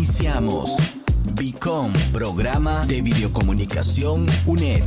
Iniciamos Vicom, programa de videocomunicación UNED.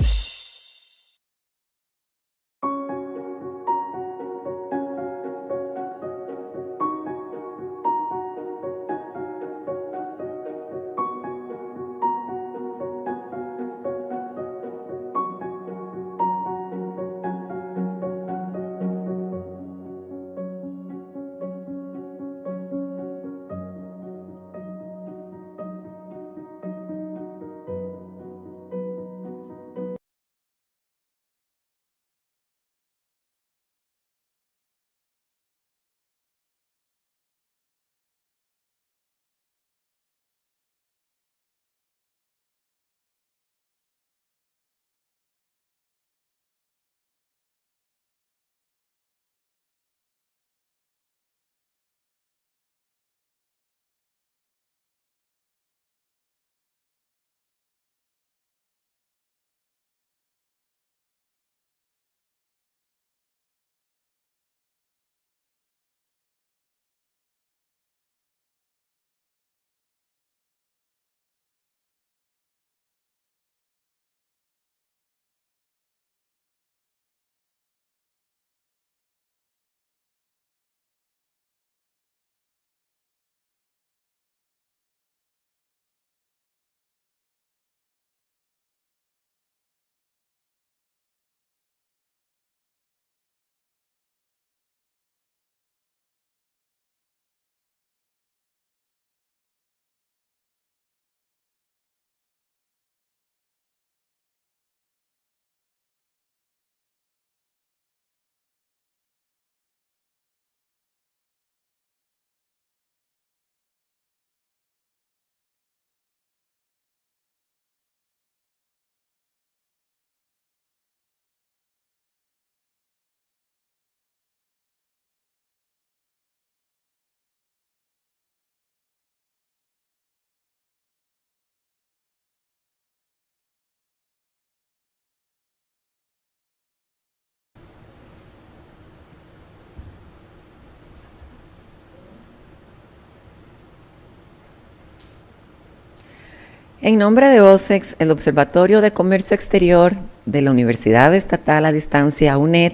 En nombre de OSEX, el Observatorio de Comercio Exterior de la Universidad Estatal a Distancia UNED,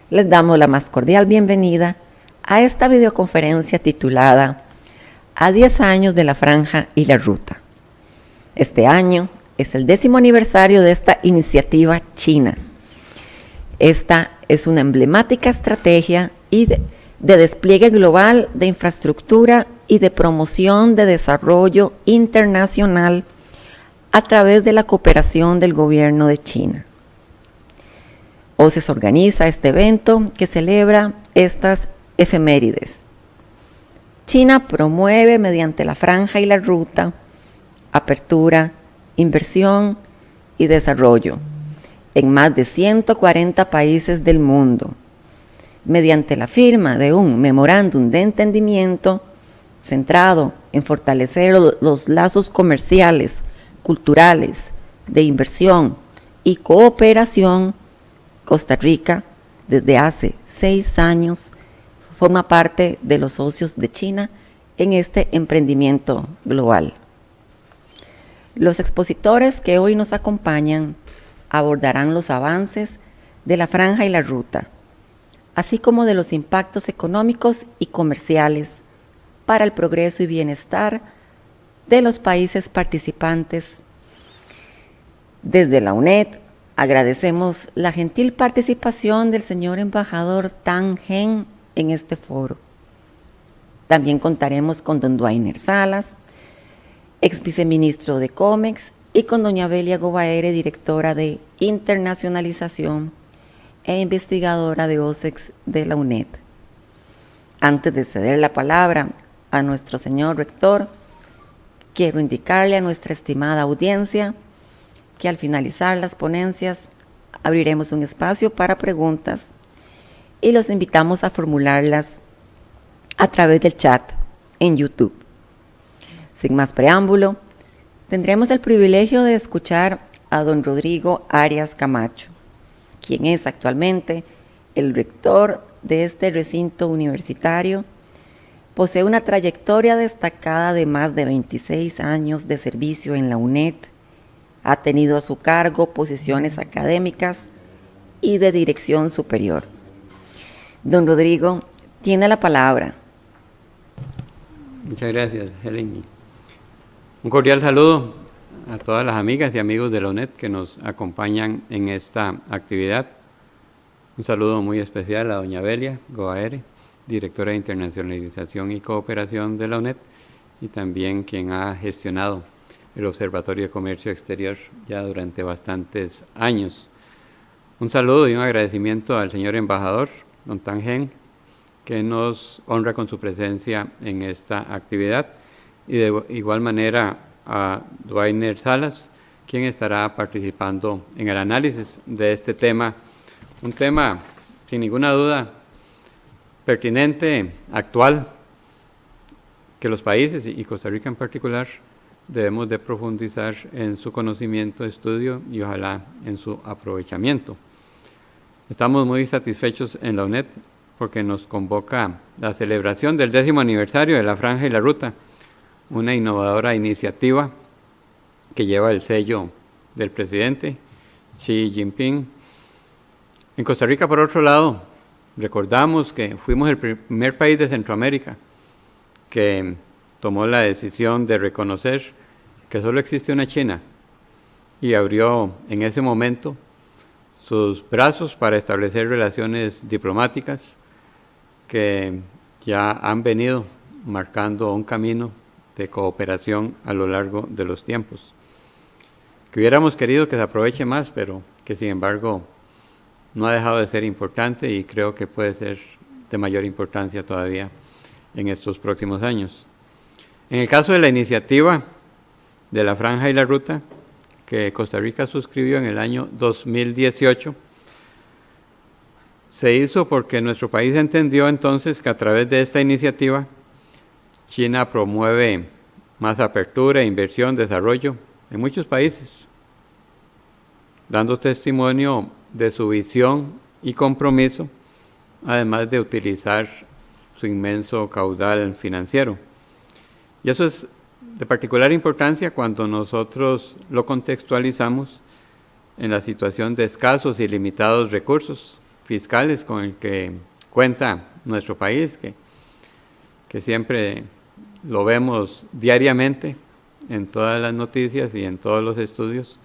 les damos la más cordial bienvenida a esta videoconferencia titulada A 10 años de la Franja y la Ruta. Este año es el 10º aniversario de esta iniciativa china. Esta es una emblemática estrategia de despliegue global de infraestructura y de promoción de desarrollo internacional a través de la cooperación del gobierno de China. OSEX organiza este evento que celebra estas efemérides. China promueve mediante la Franja y la Ruta apertura, inversión y desarrollo en más de 140 países del mundo, mediante la firma de un memorándum de entendimiento centrado en fortalecer los lazos comerciales, culturales, de inversión y cooperación. Costa Rica, desde hace 6 años, forma parte de los socios de China en este emprendimiento global. Los expositores que hoy nos acompañan abordarán los avances de la Franja y la Ruta, así como de los impactos económicos y comerciales para el progreso y bienestar de los países participantes. Desde la UNED agradecemos la gentil participación del señor embajador Tang Hen en este foro. También contaremos con don Dwainer Salas, ex viceministro de COMEX, y con doña Belia Gobaere, directora de internacionalización e investigadora de OSEX de la UNED. Antes de ceder la palabra a nuestro señor rector, quiero indicarle a nuestra estimada audiencia que al finalizar las ponencias abriremos un espacio para preguntas y los invitamos a formularlas a través del chat en YouTube. Sin más preámbulo, tendremos el privilegio de escuchar a don Rodrigo Arias Camacho, quien es actualmente el rector de este recinto universitario, Posee una trayectoria destacada de más de 26 años de servicio en la UNED. Ha tenido a su cargo posiciones académicas y de dirección superior. Don Rodrigo, tiene la palabra. Muchas gracias, Helen. Un cordial saludo a todas las amigas y amigos de la UNED que nos acompañan en esta actividad. Un saludo muy especial a doña Belia Goaere, directora de Internacionalización y Cooperación de la UNED, y también quien ha gestionado el Observatorio de Comercio Exterior ya durante bastantes años. Un saludo y un agradecimiento al señor embajador, don Tan Hen, que nos honra con su presencia en esta actividad, y de igual manera a Dwainer Salas, quien estará participando en el análisis de este tema, un tema sin ninguna duda pertinente, actual, que los países y Costa Rica en particular debemos de profundizar en su conocimiento, estudio y ojalá en su aprovechamiento. Estamos muy satisfechos en la UNED porque nos convoca la celebración del 10º aniversario de la Franja y la Ruta, una innovadora iniciativa que lleva el sello del presidente Xi Jinping. En Costa Rica, por otro lado, recordamos que fuimos el primer país de Centroamérica que tomó la decisión de reconocer que solo existe una China y abrió en ese momento sus brazos para establecer relaciones diplomáticas que ya han venido marcando un camino de cooperación a lo largo de los tiempos. Que hubiéramos querido que se aproveche más, pero que sin embargo no ha dejado de ser importante y creo que puede ser de mayor importancia todavía en estos próximos años. En el caso de la iniciativa de la Franja y la Ruta, que Costa Rica suscribió en el año 2018, se hizo porque nuestro país entendió entonces que a través de esta iniciativa China promueve más apertura, inversión, desarrollo en muchos países, dando testimonio de su visión y compromiso, además de utilizar su inmenso caudal financiero. Y eso es de particular importancia cuando nosotros lo contextualizamos en la situación de escasos y limitados recursos fiscales con el que cuenta nuestro país, que siempre lo vemos diariamente en todas las noticias y en todos los estudios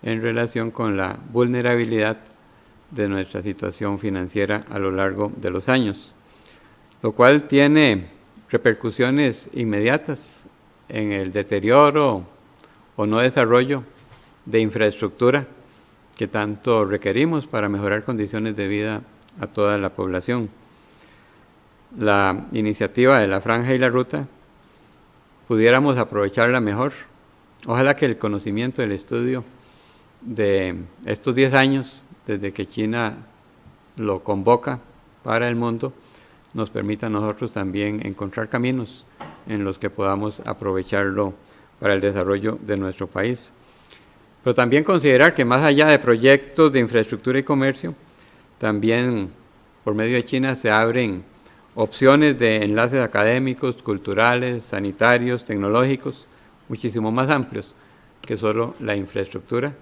en relación con la vulnerabilidad de nuestra situación financiera a lo largo de los años, lo cual tiene repercusiones inmediatas en el deterioro o no desarrollo de infraestructura que tanto requerimos para mejorar condiciones de vida a toda la población. La iniciativa de la Franja y la Ruta pudiéramos aprovecharla mejor. Ojalá que el conocimiento del estudio de estos 10 años, desde que China lo convoca para el mundo, nos permita a nosotros también encontrar caminos en los que podamos aprovecharlo para el desarrollo de nuestro país. Pero también considerar que más allá de proyectos de infraestructura y comercio, también por medio de China se abren opciones de enlaces académicos, culturales, sanitarios, tecnológicos, muchísimo más amplios que solo la infraestructura,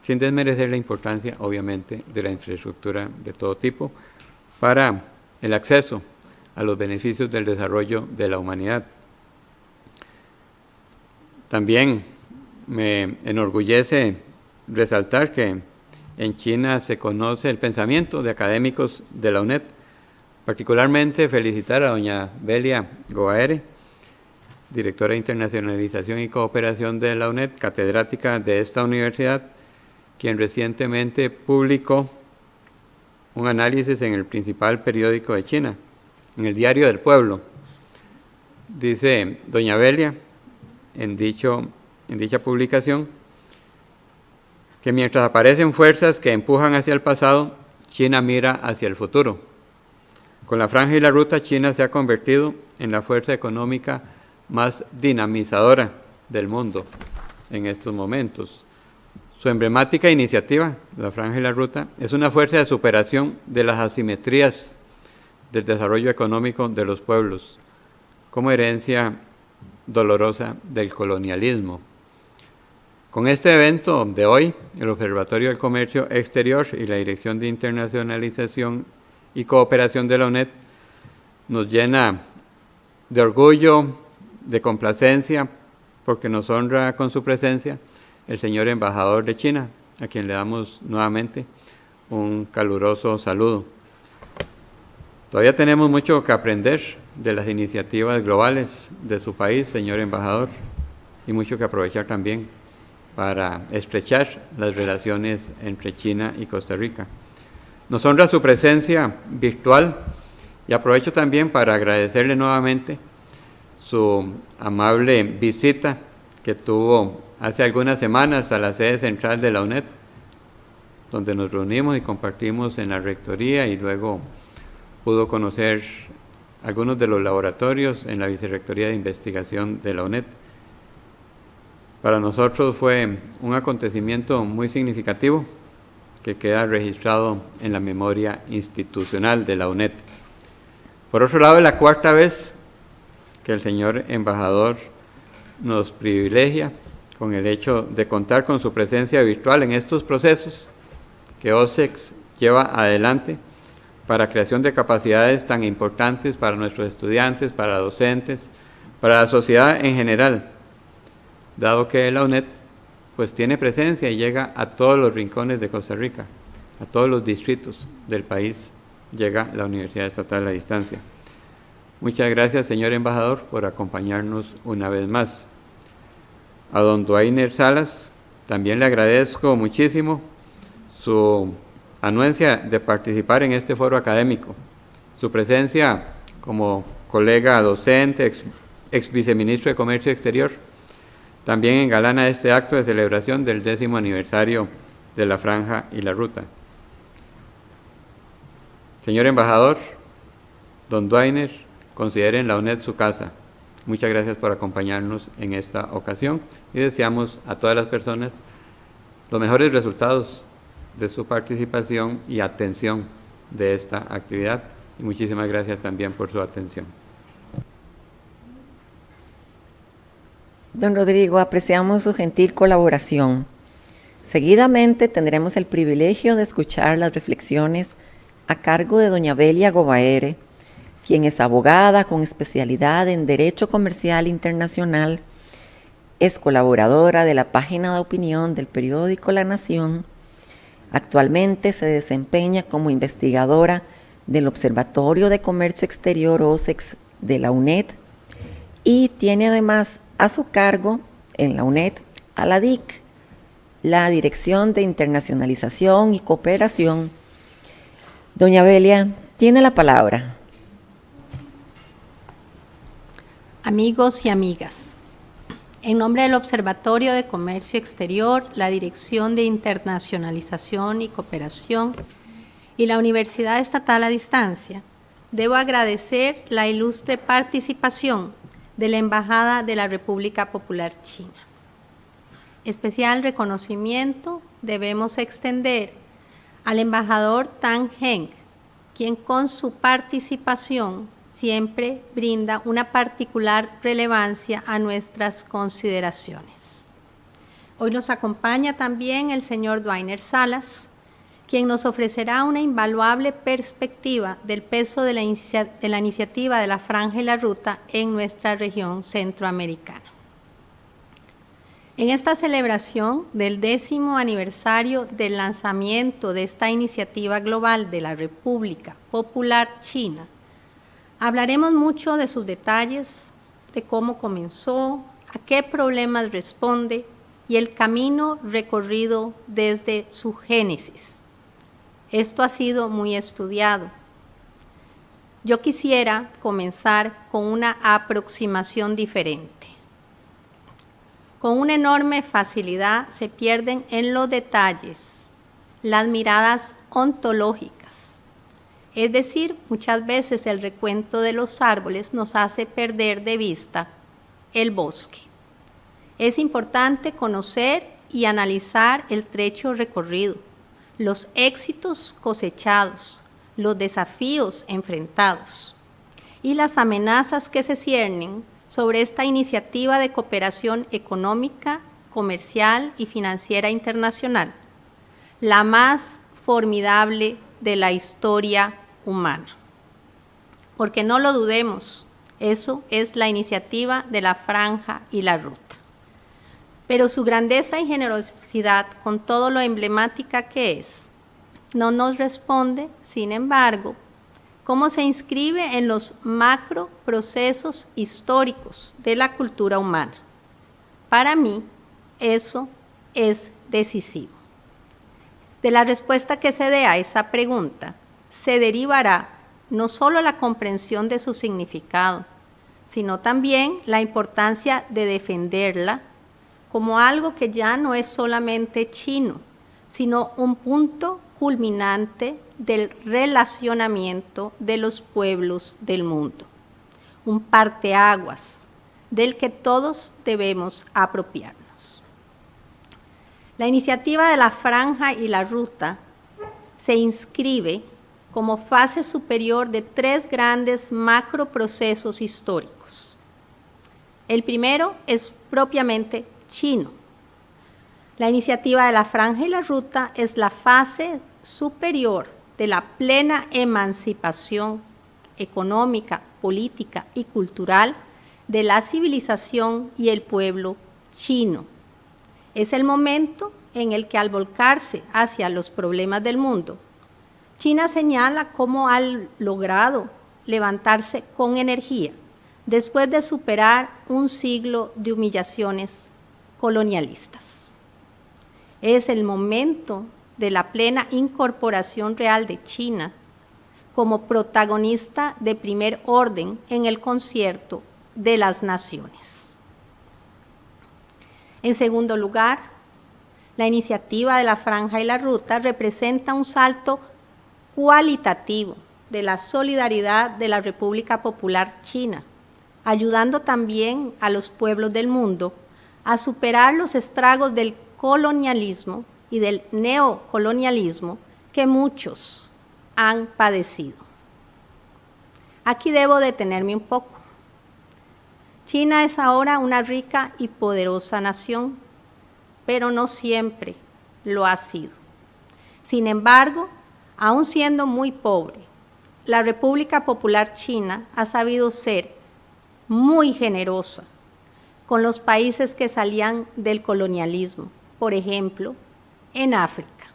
sin desmerecer la importancia, obviamente, de la infraestructura de todo tipo para el acceso a los beneficios del desarrollo de la humanidad. También me enorgullece resaltar que en China se conoce el pensamiento de académicos de la UNED, particularmente felicitar a doña Belia Goaere, directora de Internacionalización y Cooperación de la UNED, catedrática de esta universidad, quien recientemente publicó un análisis en el principal periódico de China, en el Diario del Pueblo. Dice doña Belia, en dicha publicación, que mientras aparecen fuerzas que empujan hacia el pasado, China mira hacia el futuro. Con la Franja y la Ruta, China se ha convertido en la fuerza económica más dinamizadora del mundo en estos momentos. Su emblemática iniciativa, la Franja y la Ruta, es una fuerza de superación de las asimetrías del desarrollo económico de los pueblos, como herencia dolorosa del colonialismo. Con este evento de hoy, el Observatorio del Comercio Exterior y la Dirección de Internacionalización y Cooperación de la UNED nos llena de orgullo, de complacencia, porque nos honra con su presencia el señor embajador de China, a quien le damos nuevamente un caluroso saludo. Todavía tenemos mucho que aprender de las iniciativas globales de su país, señor embajador, y mucho que aprovechar también para estrechar las relaciones entre China y Costa Rica. Nos honra su presencia virtual y aprovecho también para agradecerle nuevamente su amable visita que tuvo hace algunas semanas a la sede central de la UNED, donde nos reunimos y compartimos en la rectoría y luego pudo conocer algunos de los laboratorios en la Vicerrectoría de Investigación de la UNED. Para nosotros fue un acontecimiento muy significativo que queda registrado en la memoria institucional de la UNED. Por otro lado, es la cuarta vez que el señor embajador nos privilegia con el hecho de contar con su presencia virtual en estos procesos que OSEX lleva adelante para creación de capacidades tan importantes para nuestros estudiantes, para docentes, para la sociedad en general, dado que la UNED pues tiene presencia y llega a todos los rincones de Costa Rica, a todos los distritos del país, llega la Universidad Estatal a Distancia. Muchas gracias, señor embajador, por acompañarnos una vez más. A don Dwainer Salas también le agradezco muchísimo su anuencia de participar en este foro académico, su presencia como colega docente, ex viceministro de Comercio Exterior, también engalana este acto de celebración del 10º aniversario de la Franja y la Ruta. Señor embajador, don Dwainer, consideren la UNED su casa. Muchas gracias por acompañarnos en esta ocasión y deseamos a todas las personas los mejores resultados de su participación y atención de esta actividad. Y muchísimas gracias también por su atención. Don Rodrigo, apreciamos su gentil colaboración. Seguidamente tendremos el privilegio de escuchar las reflexiones a cargo de doña Belia Gobaere, quien es abogada con especialidad en Derecho Comercial Internacional, es colaboradora de la página de opinión del periódico La Nación. Actualmente se desempeña como investigadora del Observatorio de Comercio Exterior OSEX de la UNED y tiene además a su cargo en la UNED a la DIC, la Dirección de Internacionalización y Cooperación. Doña Belia, tiene la palabra. Amigos y amigas, en nombre del Observatorio de Comercio Exterior, la Dirección de Internacionalización y Cooperación y la Universidad Estatal a Distancia, debo agradecer la ilustre participación de la Embajada de la República Popular China. Especial reconocimiento debemos extender al embajador Tang Heng, quien con su participación siempre brinda una particular relevancia a nuestras consideraciones. Hoy nos acompaña también el señor Dwainer Salas, quien nos ofrecerá una invaluable perspectiva del peso de la iniciativa de la Franja y la Ruta en nuestra región centroamericana. En esta celebración del 10º aniversario del lanzamiento de esta iniciativa global de la República Popular China, hablaremos mucho de sus detalles, de cómo comenzó, a qué problemas responde y el camino recorrido desde su génesis. Esto ha sido muy estudiado. Yo quisiera comenzar con una aproximación diferente. Con una enorme facilidad se pierden en los detalles las miradas ontológicas. Es decir, muchas veces el recuento de los árboles nos hace perder de vista el bosque. Es importante conocer y analizar el trecho recorrido, los éxitos cosechados, los desafíos enfrentados. y las amenazas que se ciernen sobre esta iniciativa de cooperación económica, comercial y financiera internacional, la más formidable de la historia humana. Porque no lo dudemos, eso es la iniciativa de la Franja y la Ruta. Pero su grandeza y generosidad, con todo lo emblemática que es, no nos responde, sin embargo, cómo se inscribe en los macro procesos históricos de la cultura humana. Para mí, eso es decisivo. De la respuesta que se dé a esa pregunta, se derivará no solo la comprensión de su significado, sino también la importancia de defenderla como algo que ya no es solamente chino, sino un punto culminante del relacionamiento de los pueblos del mundo, un parteaguas del que todos debemos apropiarnos. La iniciativa de la Franja y la Ruta se inscribe como fase superior de tres grandes macroprocesos históricos. El primero es propiamente chino. La iniciativa de la Franja y la Ruta es la fase superior de la plena emancipación económica, política y cultural de la civilización y el pueblo chino. Es el momento en el que, al volcarse hacia los problemas del mundo, China señala cómo ha logrado levantarse con energía después de superar un siglo de humillaciones colonialistas. Es el momento de la plena incorporación real de China como protagonista de primer orden en el concierto de las naciones. En segundo lugar, la iniciativa de la Franja y la Ruta representa un salto cualitativo de la solidaridad de la República Popular China, ayudando también a los pueblos del mundo a superar los estragos del colonialismo y del neocolonialismo que muchos han padecido. Aquí debo detenerme un poco. China es ahora una rica y poderosa nación, pero no siempre lo ha sido. Sin embargo, aun siendo muy pobre, la República Popular China ha sabido ser muy generosa con los países que salían del colonialismo, por ejemplo, en África.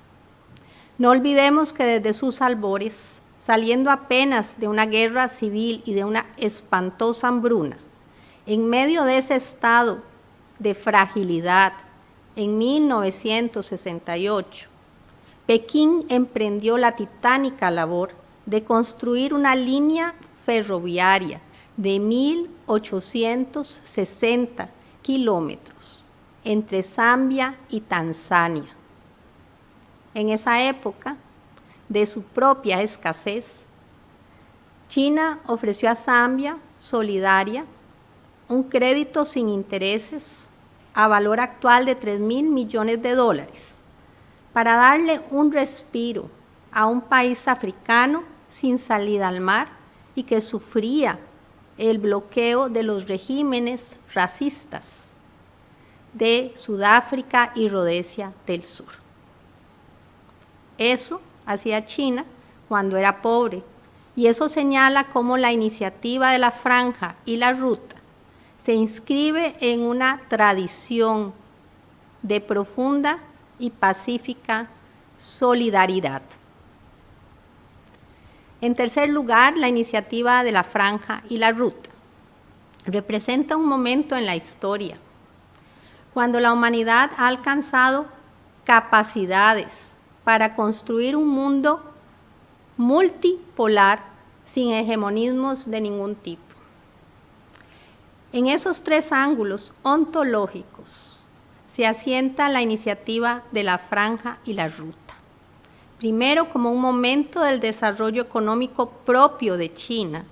No olvidemos que desde sus albores, saliendo apenas de una guerra civil y de una espantosa hambruna, en medio de ese estado de fragilidad, en 1968, Pekín emprendió la titánica labor de construir una línea ferroviaria de 1.860 kilómetros entre Zambia y Tanzania. En esa época, de su propia escasez, China ofreció a Zambia, solidaria, un crédito sin intereses a valor actual de $3.000 millones para darle un respiro a un país africano sin salida al mar y que sufría el bloqueo de los regímenes racistas de Sudáfrica y Rodesia del Sur. Eso hacía China cuando era pobre, y eso señala cómo la iniciativa de la Franja y la Ruta se inscribe en una tradición de profunda y pacífica solidaridad. En tercer lugar, la iniciativa de la Franja y la Ruta representa un momento en la historia cuando la humanidad ha alcanzado capacidades para construir un mundo multipolar sin hegemonismos de ningún tipo. En esos tres ángulos ontológicos se asienta la iniciativa de la Franja y la Ruta. Primero, como un momento del desarrollo económico propio de China,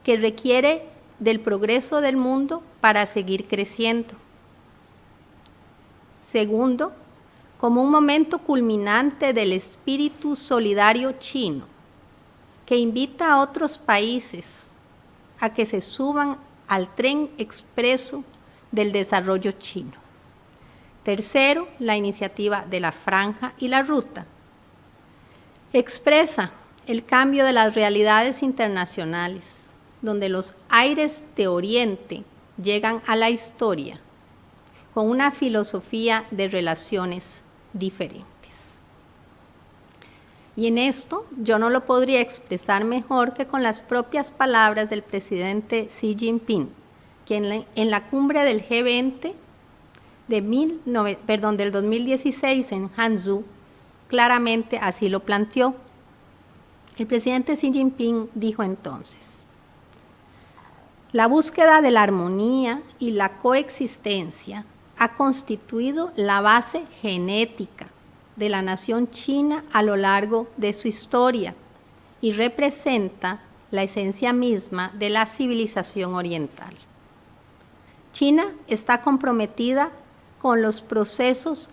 que requiere del progreso del mundo para seguir creciendo. Segundo, como un momento culminante del espíritu solidario chino, que invita a otros países a que se suban al tren expreso del desarrollo chino. Tercero, la iniciativa de la Franja y la Ruta. Expresa el cambio de las realidades internacionales, donde los aires de Oriente llegan a la historia con una filosofía de relaciones diferentes. Y en esto yo no lo podría expresar mejor que con las propias palabras del presidente Xi Jinping, que en la cumbre del G20 del 2016 en Hangzhou, claramente así lo planteó. El presidente Xi Jinping dijo entonces: la búsqueda de la armonía y la coexistencia ha constituido la base genética de la nación china a lo largo de su historia y representa la esencia misma de la civilización oriental. China está comprometida con los procesos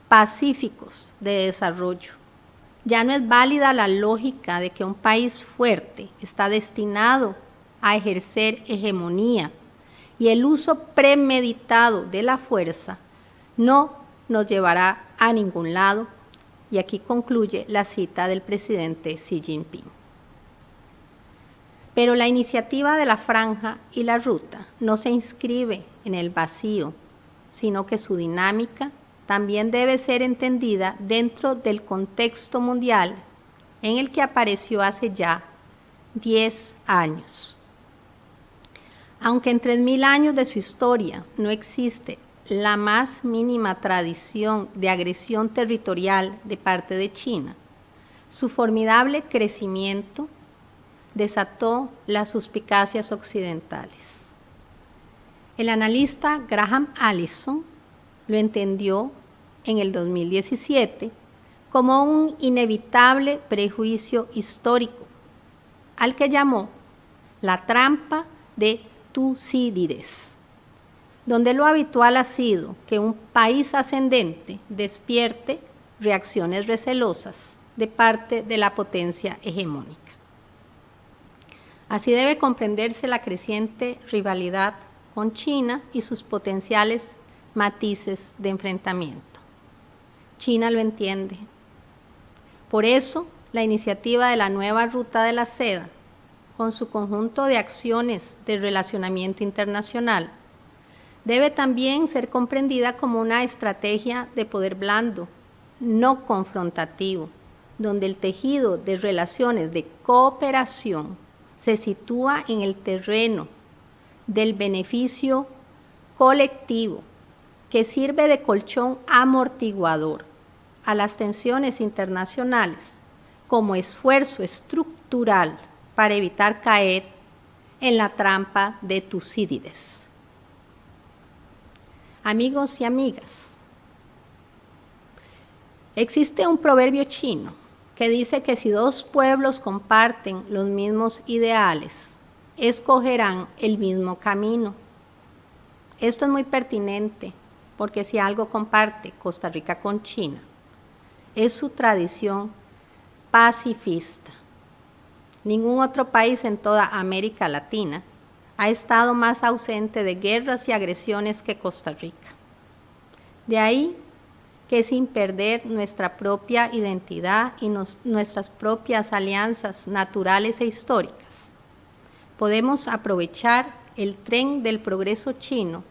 pacíficos de desarrollo. Ya no es válida la lógica de que un país fuerte está destinado a ejercer hegemonía y el uso premeditado de la fuerza no nos llevará a ningún lado. Y aquí concluye la cita del presidente Xi Jinping. Pero la iniciativa de la Franja y la Ruta no se inscribe en el vacío, sino que su dinámica también debe ser entendida dentro del contexto mundial en el que apareció hace ya 10 años. Aunque en 3000 años de su historia no existe la más mínima tradición de agresión territorial de parte de China, su formidable crecimiento desató las suspicacias occidentales. El analista Graham Allison lo entendió en el 2017 como un inevitable prejuicio histórico, al que llamó la trampa de Tucídides, donde lo habitual ha sido que un país ascendente despierte reacciones recelosas de parte de la potencia hegemónica. Así debe comprenderse la creciente rivalidad con China y sus potenciales matices de enfrentamiento. China lo entiende. Por eso, la iniciativa de la nueva Ruta de la Seda, con su conjunto de acciones de relacionamiento internacional, debe también ser comprendida como una estrategia de poder blando, no confrontativo, donde el tejido de relaciones de cooperación se sitúa en el terreno del beneficio colectivo, que sirve de colchón amortiguador a las tensiones internacionales como esfuerzo estructural para evitar caer en la trampa de Tucídides. Amigos y amigas, existe un proverbio chino que dice que si dos pueblos comparten los mismos ideales, escogerán el mismo camino. Esto es muy pertinente porque si algo comparte Costa Rica con China, es su tradición pacifista. Ningún otro país en toda América Latina ha estado más ausente de guerras y agresiones que Costa Rica. De ahí que sin perder nuestra propia identidad y nuestras propias alianzas naturales e históricas, podemos aprovechar el tren del progreso chino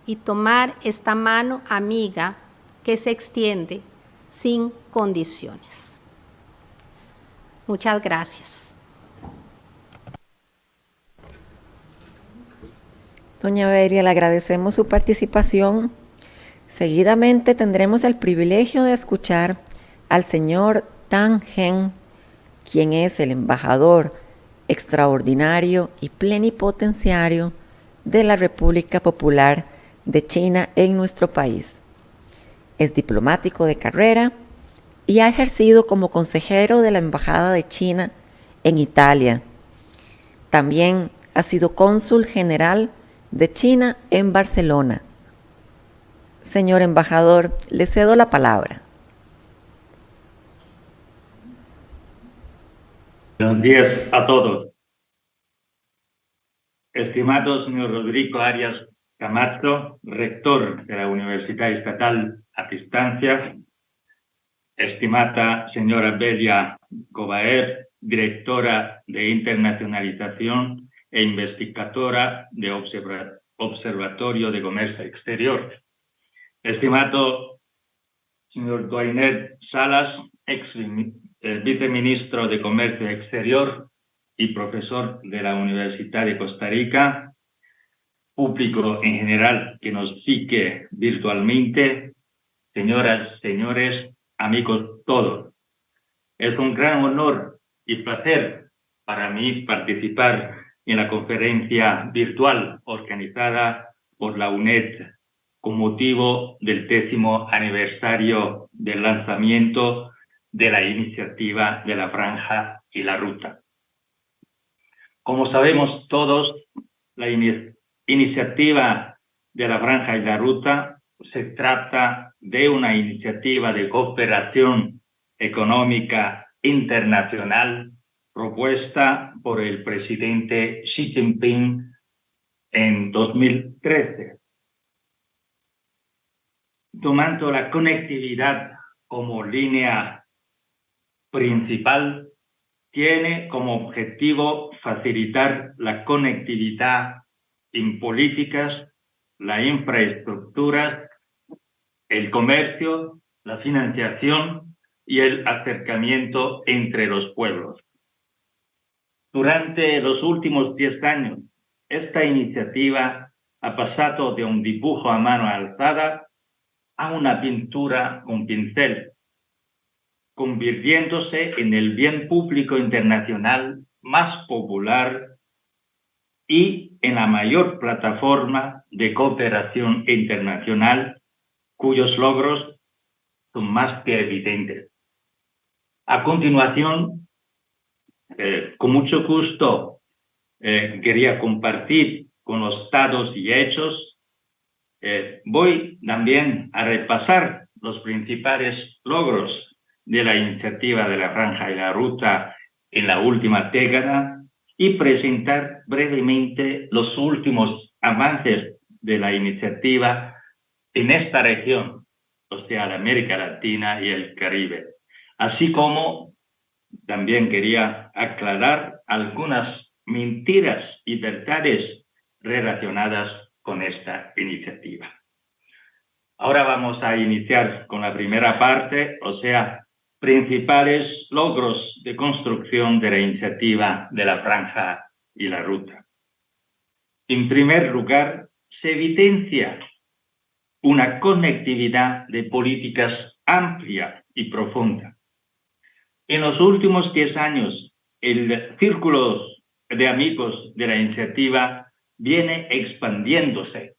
y tomar esta mano amiga que se extiende sin condiciones. Muchas gracias. Doña Beria, le agradecemos su participación. Seguidamente tendremos el privilegio de escuchar al señor Tang Hen, quien es el embajador extraordinario y plenipotenciario de la República Popular de China en nuestro país. Es diplomático de carrera y ha ejercido como consejero de la Embajada de China en Italia. También ha sido cónsul general de China en Barcelona. Señor embajador, le cedo la palabra. Buenos días a todos. estimado señor Rodrigo Arias Camacho, rector de la Universidad Estatal a Distancia, estimada señora Belia Cobaer, directora de internacionalización e investigadora de Observatorio de Comercio Exterior, estimado señor Doinet Salas, viceministro de Comercio Exterior y profesor de la Universidad de Costa Rica, público en general que nos sigue virtualmente, señoras, señores, amigos todos. Es un gran honor y placer para mí participar en la conferencia virtual organizada por la UNED con motivo del 10º aniversario del lanzamiento de la iniciativa de la Franja y la Ruta. Como sabemos todos, la iniciativa de la Franja y la Ruta se trata de una iniciativa de cooperación económica internacional propuesta por el presidente Xi Jinping en 2013. Tomando la conectividad como línea principal, tiene como objetivo facilitar la conectividad en políticas, la infraestructura, el comercio, la financiación y el acercamiento entre los pueblos. Durante los últimos 10 años, esta iniciativa ha pasado de un dibujo a mano alzada a una pintura con pincel, convirtiéndose en el bien público internacional más popular y en la mayor plataforma de cooperación internacional cuyos logros son más que evidentes. A continuación, con mucho gusto, quería compartir con los datos y hechos. Voy también a repasar los principales logros de la iniciativa de la Franja y la Ruta en la última década y presentar brevemente los últimos avances de la iniciativa en esta región, o sea, la América Latina y el Caribe. Así como también quería aclarar algunas mentiras y verdades relacionadas con esta iniciativa. Ahora vamos a iniciar con la primera parte, o sea, principales logros de construcción de la iniciativa de la Franja y la Ruta. En primer lugar, se evidencia una conectividad de políticas amplia y profunda. En los últimos 10 años, el círculo de amigos de la iniciativa viene expandiéndose.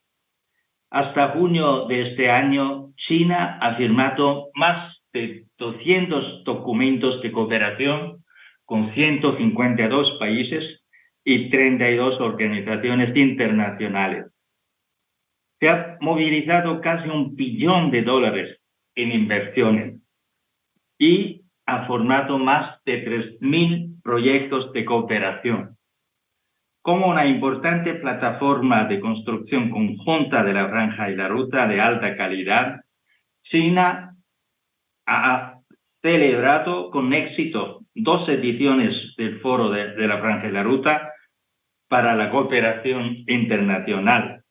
Hasta junio de este año, China ha firmado más de 200 documentos de cooperación con 152 países y 32 organizaciones internacionales. Se ha movilizado casi $1 billón en inversiones y ha formado más de 3.000 proyectos de cooperación. Como una importante plataforma de construcción conjunta de la Franja y la Ruta de alta calidad, China ha celebrado con éxito 2 ediciones del Foro de la Franja y la Ruta para la cooperación internacional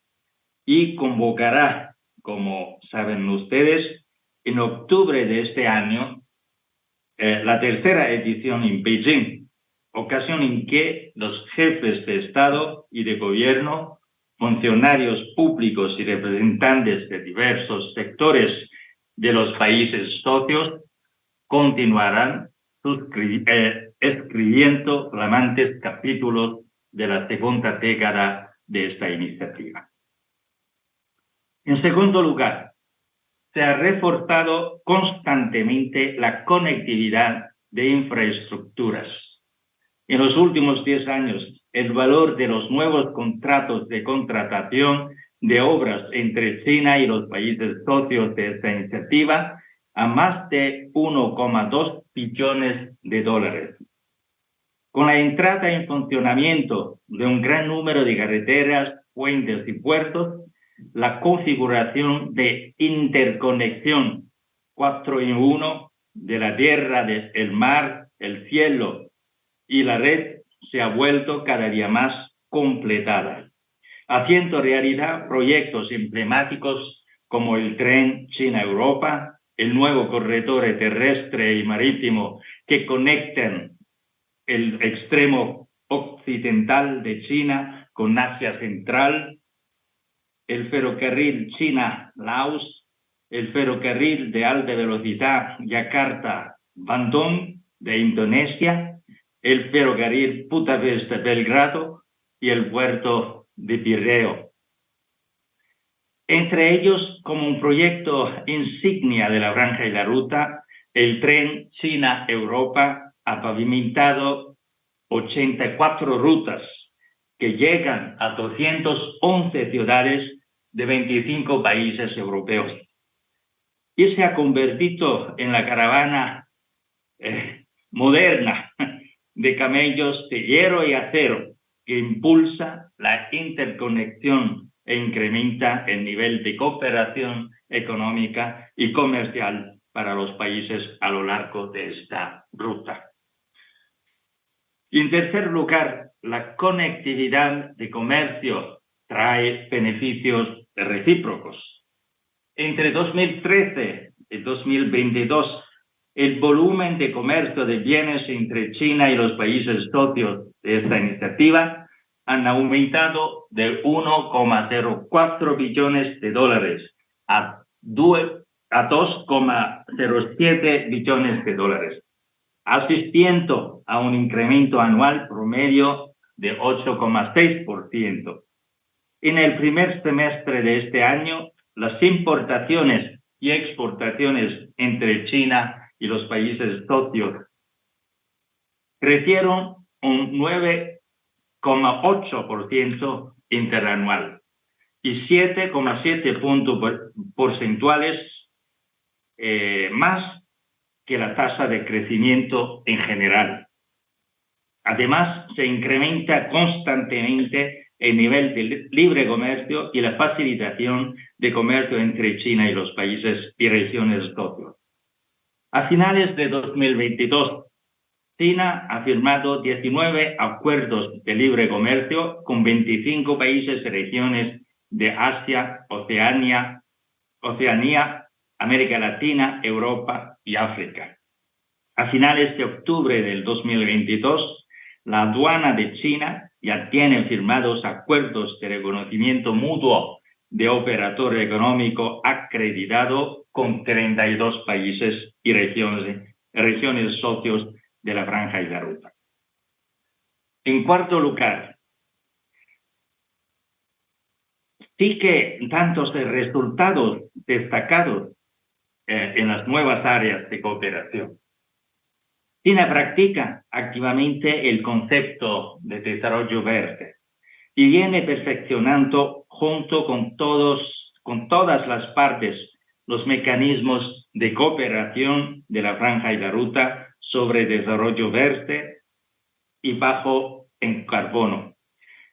y convocará, como saben ustedes, en octubre de este año la 3ª edición en Beijing, ocasión en que los jefes de Estado y de Gobierno, funcionarios públicos y representantes de diversos sectores de los países socios continuarán escribiendo flamantes capítulos de la segunda década de esta iniciativa. En segundo lugar, se ha reforzado constantemente la conectividad de infraestructuras. En los últimos 10 años, el valor de los nuevos contratos de contratación de obras entre China y los países socios de esta iniciativa a más de $1,2 billones. Con la entrada en funcionamiento de un gran número de carreteras, puentes y puertos, la configuración de interconexión 4 en 1 de la tierra, el mar, el cielo y la red se ha vuelto cada día más completada, haciendo realidad proyectos emblemáticos como el tren China-Europa, el nuevo corredor terrestre y marítimo que conectan el extremo occidental de China con Asia Central, el ferrocarril China-Laos, el ferrocarril de alta velocidad Yakarta-Bandung de Indonesia, el ferrocarril Budapest-Belgrado y el puerto de Pireo. Entre ellos, como un proyecto insignia de la Franja y la Ruta, el tren China-Europa ha pavimentado 84 rutas que llegan a 211 ciudades de 25 países europeos. Y se ha convertido en la caravana moderna de camellos de hierro y acero que impulsa la interconexión e incrementa el nivel de cooperación económica y comercial para los países a lo largo de esta ruta. Y en tercer lugar, la conectividad de comercio trae beneficios recíprocos. Entre 2013 y 2022, el volumen de comercio de bienes entre China y los países socios de esta iniciativa han aumentado de 1,04 billones de dólares a 2,07 billones de dólares, asistiendo a un incremento anual promedio de 8,6%. En el primer semestre de este año, las importaciones y exportaciones entre China y los países socios crecieron un 9,8% interanual y 7,7 puntos porcentuales más que la tasa de crecimiento en general. Además, se incrementa constantemente el nivel de libre comercio y la facilitación de comercio entre China y los países y regiones socios. A finales de 2022, China ha firmado 19 acuerdos de libre comercio con 25 países y regiones de Asia, Oceanía, América Latina, Europa y África. A finales de octubre del 2022, la aduana de China ya tiene firmados acuerdos de reconocimiento mutuo de operador económico acreditado con 32 países y regiones socios de la Franja y la Ruta. En cuarto lugar, sí que tantos resultados destacados en las nuevas áreas de cooperación. China practica activamente el concepto de desarrollo verde y viene perfeccionando junto con todas las partes los mecanismos de cooperación de la Franja y la Ruta sobre desarrollo verde y bajo en carbono.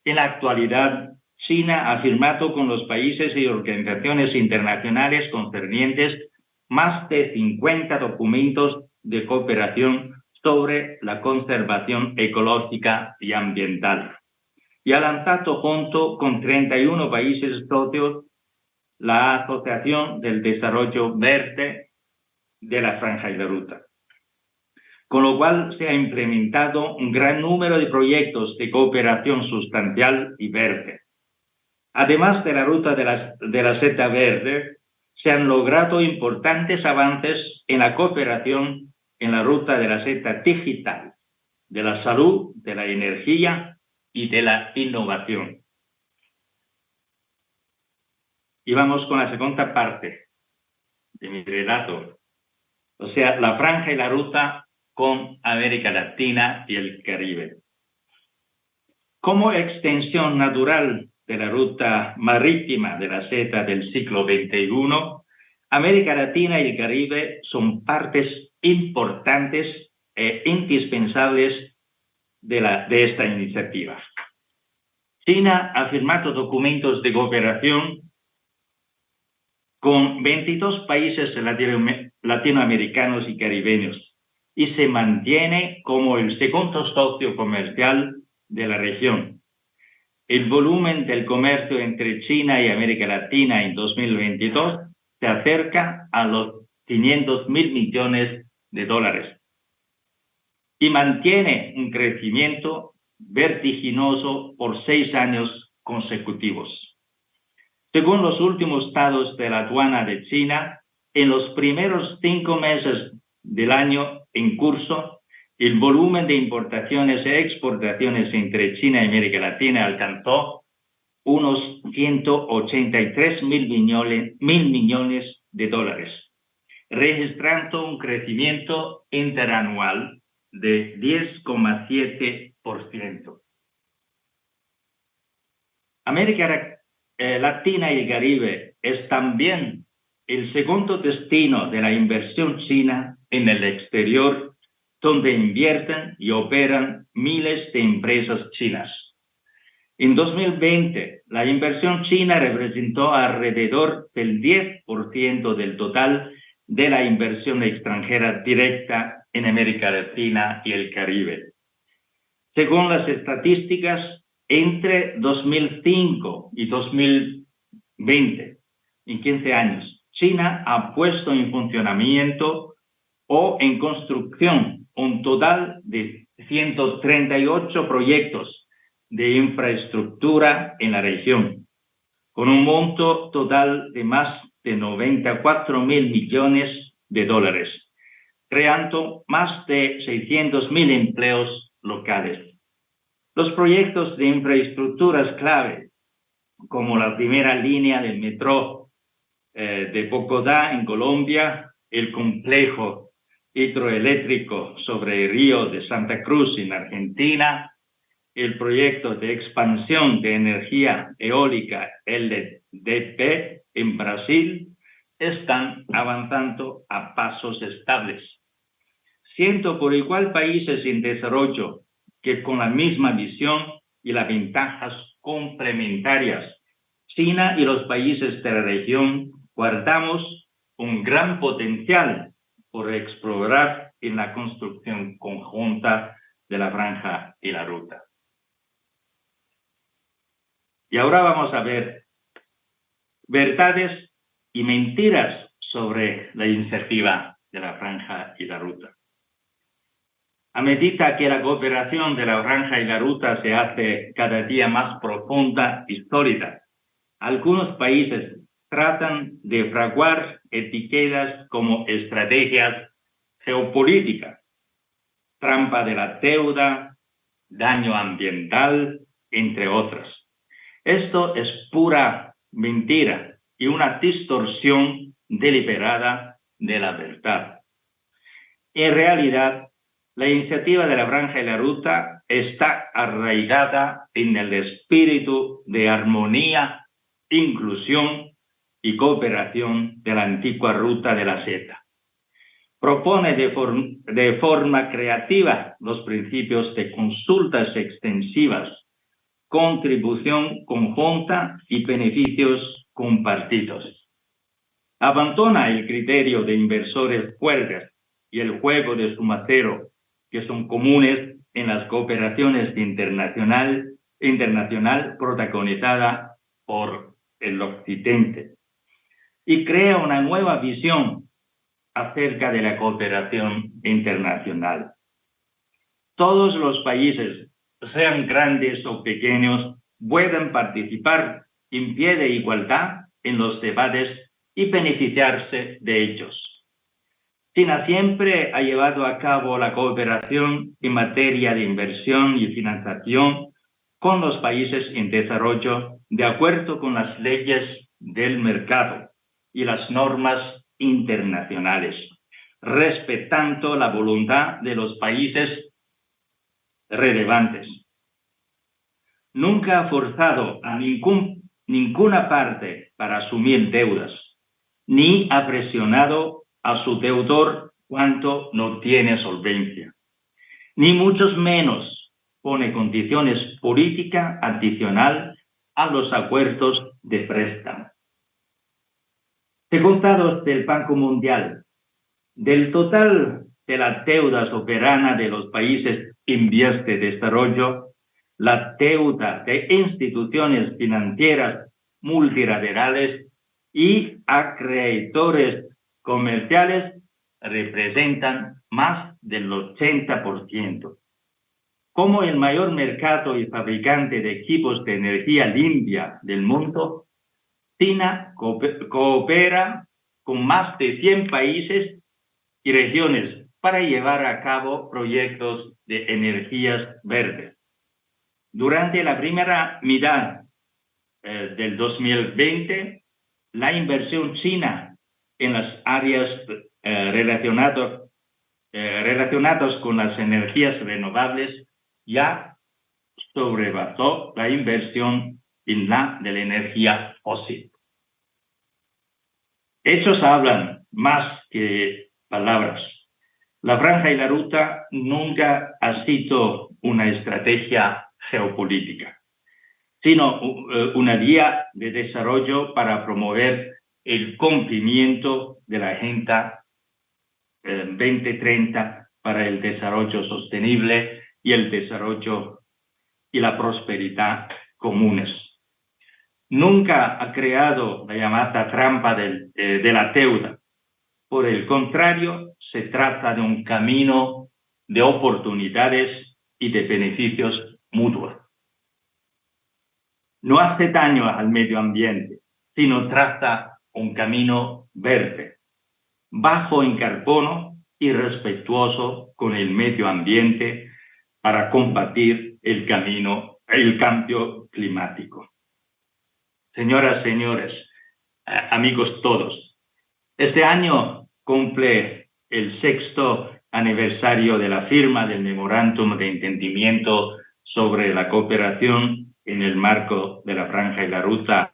En la actualidad, China ha firmado con los países y organizaciones internacionales concernientes más de 50 documentos de cooperación sobre la conservación ecológica y ambiental. Y ha lanzado junto con 31 países socios la Asociación del Desarrollo Verde de la Franja y la Ruta, con lo cual se ha implementado un gran número de proyectos de cooperación sustancial y verde. Además de la ruta de la Seda Verde, se han logrado importantes avances en la cooperación en la ruta de la Seda Digital, de la salud, de la energía y de la innovación. Y vamos con la segunda parte de mi relato, o sea, la Franja y la Ruta con América Latina y el Caribe. Como extensión natural de la ruta marítima de la Seda del siglo XXI, América Latina y el Caribe son partes importantes e indispensables de esta iniciativa. China ha firmado documentos de cooperación con 22 países latinoamericanos y caribeños y se mantiene como el segundo socio comercial de la región. El volumen del comercio entre China y América Latina en 2022 se acerca a los 500.000 millones de dólares y mantiene un crecimiento vertiginoso por 6 años consecutivos. Según los últimos datos de la aduana de China, en los primeros 5 meses del año en curso, el volumen de importaciones e exportaciones entre China y América Latina alcanzó unos 183 mil millones de dólares, registrando un crecimiento interanual de 10,7%. América Latina y el Caribe es también el segundo destino de la inversión china en el exterior, donde invierten y operan miles de empresas chinas. En 2020, la inversión china representó alrededor del 10% del total de la inversión extranjera directa en América Latina y el Caribe. Según las estadísticas, entre 2005 y 2020, en 15 años, China ha puesto en funcionamiento o en construcción un total de 138 proyectos de infraestructura en la región, con un monto total de más de 94 mil millones de dólares, creando más de 600.000 empleos locales. Los proyectos de infraestructuras clave, como la primera línea del metro de Bogotá en Colombia, el complejo hidroeléctrico sobre el río de Santa Cruz en Argentina, el proyecto de expansión de energía eólica LDP en Brasil, están avanzando a pasos estables. Siendo por igual países en desarrollo que con la misma visión y las ventajas complementarias, China y los países de la región guardamos un gran potencial por explorar en la construcción conjunta de la Franja y la Ruta. Y ahora vamos a ver verdades y mentiras sobre la iniciativa de la Franja y la Ruta. A medida que la cooperación de la Franja y la Ruta se hace cada día más profunda y sólida, algunos países tratan de fraguar etiquetas como estrategias geopolíticas, trampa de la deuda, daño ambiental, entre otras. Esto es pura mentira y una distorsión deliberada de la verdad. En realidad, la iniciativa de la Franja y la Ruta está arraigada en el espíritu de armonía, inclusión y cooperación de la antigua Ruta de la Seda. Propone de forma creativa los principios de consultas extensivas, contribución conjunta y beneficios compartidos. Abandona el criterio de inversores fuertes y el juego de suma cero, que son comunes en las cooperaciones internacional protagonizada por el Occidente, y crea una nueva visión acerca de la cooperación internacional. Todos los países, sean grandes o pequeños, pueden participar en pie de igualdad en los debates y beneficiarse de ellos. China siempre ha llevado a cabo la cooperación en materia de inversión y financiación con los países en desarrollo de acuerdo con las leyes del mercado y las normas internacionales, respetando la voluntad de los países relevantes. Nunca ha forzado a ninguna parte para asumir deudas, ni ha presionado a su deudor cuando no tiene solvencia, ni mucho menos pone condiciones políticas adicionales a los acuerdos de préstamo. Según datos del Banco Mundial, del total de la deuda soberana de los países en vías de desarrollo, la deuda de instituciones financieras multilaterales y acreedores comerciales representan más del 80%. Como el mayor mercado y fabricante de equipos de energía limpia del mundo, China coopera con más de 100 países y regiones para llevar a cabo proyectos de energías verdes. Durante la primera mitad del 2020, la inversión china en las áreas relacionadas con las energías renovables ya sobrepasó la inversión en la de la energía fósil. Hechos hablan más que palabras. La Franja y la Ruta nunca ha sido una estrategia geopolítica, sino una guía de desarrollo para promover el cumplimiento de la Agenda 2030 para el desarrollo sostenible y el desarrollo y la prosperidad comunes. Nunca ha creado la llamada trampa de la deuda. Por el contrario, se trata de un camino de oportunidades y de beneficios mutuos. No hace daño al medio ambiente, sino traza un camino verde, bajo en carbono y respetuoso con el medio ambiente para combatir el cambio climático. Señoras, señores, amigos todos, este año cumple el 6º aniversario de la firma del Memorándum de Entendimiento sobre la cooperación en el marco de la Franja y la Ruta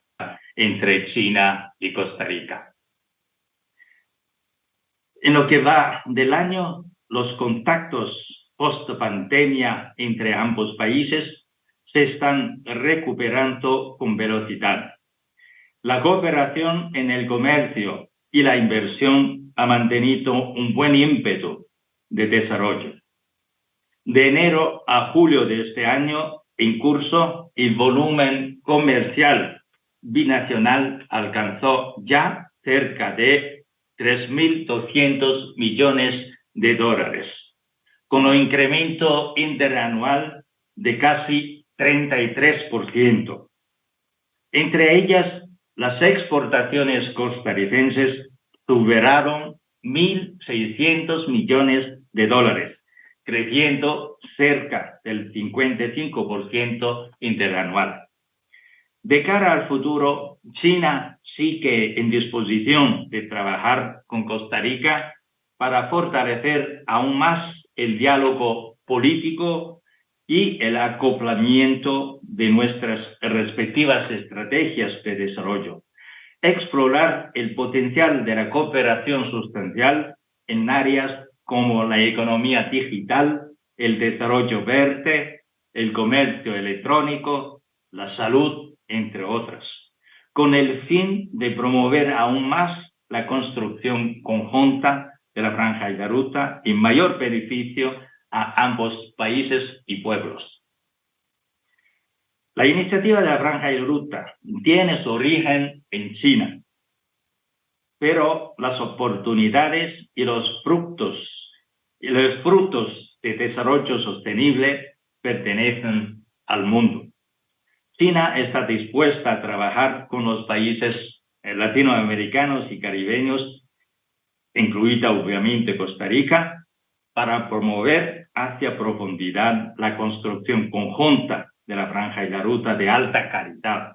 entre China y Costa Rica. En lo que va del año, los contactos post-pandemia entre ambos países se están recuperando con velocidad. La cooperación en el comercio y la inversión ha mantenido un buen ímpetu de desarrollo. De enero a julio de este año en curso, el volumen comercial binacional alcanzó ya cerca de 3.200 millones de dólares, con un incremento interanual de casi 33%. Entre ellas, las exportaciones costarricenses superaron 1.600 millones de dólares, creciendo cerca del 55% interanual. De cara al futuro, China sigue en disposición de trabajar con Costa Rica para fortalecer aún más el diálogo político y el acoplamiento de nuestras respectivas estrategias de desarrollo. Explorar el potencial de la cooperación sustancial en áreas como la economía digital, el desarrollo verde, el comercio electrónico, la salud, entre otras, con el fin de promover aún más la construcción conjunta de la Franja y la Ruta en mayor beneficio a ambos países y pueblos. La iniciativa de la Franja y la Ruta tiene su origen en China, pero las oportunidades y los frutos de desarrollo sostenible pertenecen al mundo. China está dispuesta a trabajar con los países latinoamericanos y caribeños, incluida obviamente Costa Rica, para promover hacia profundidad la construcción conjunta de la Franja y la Ruta de alta calidad,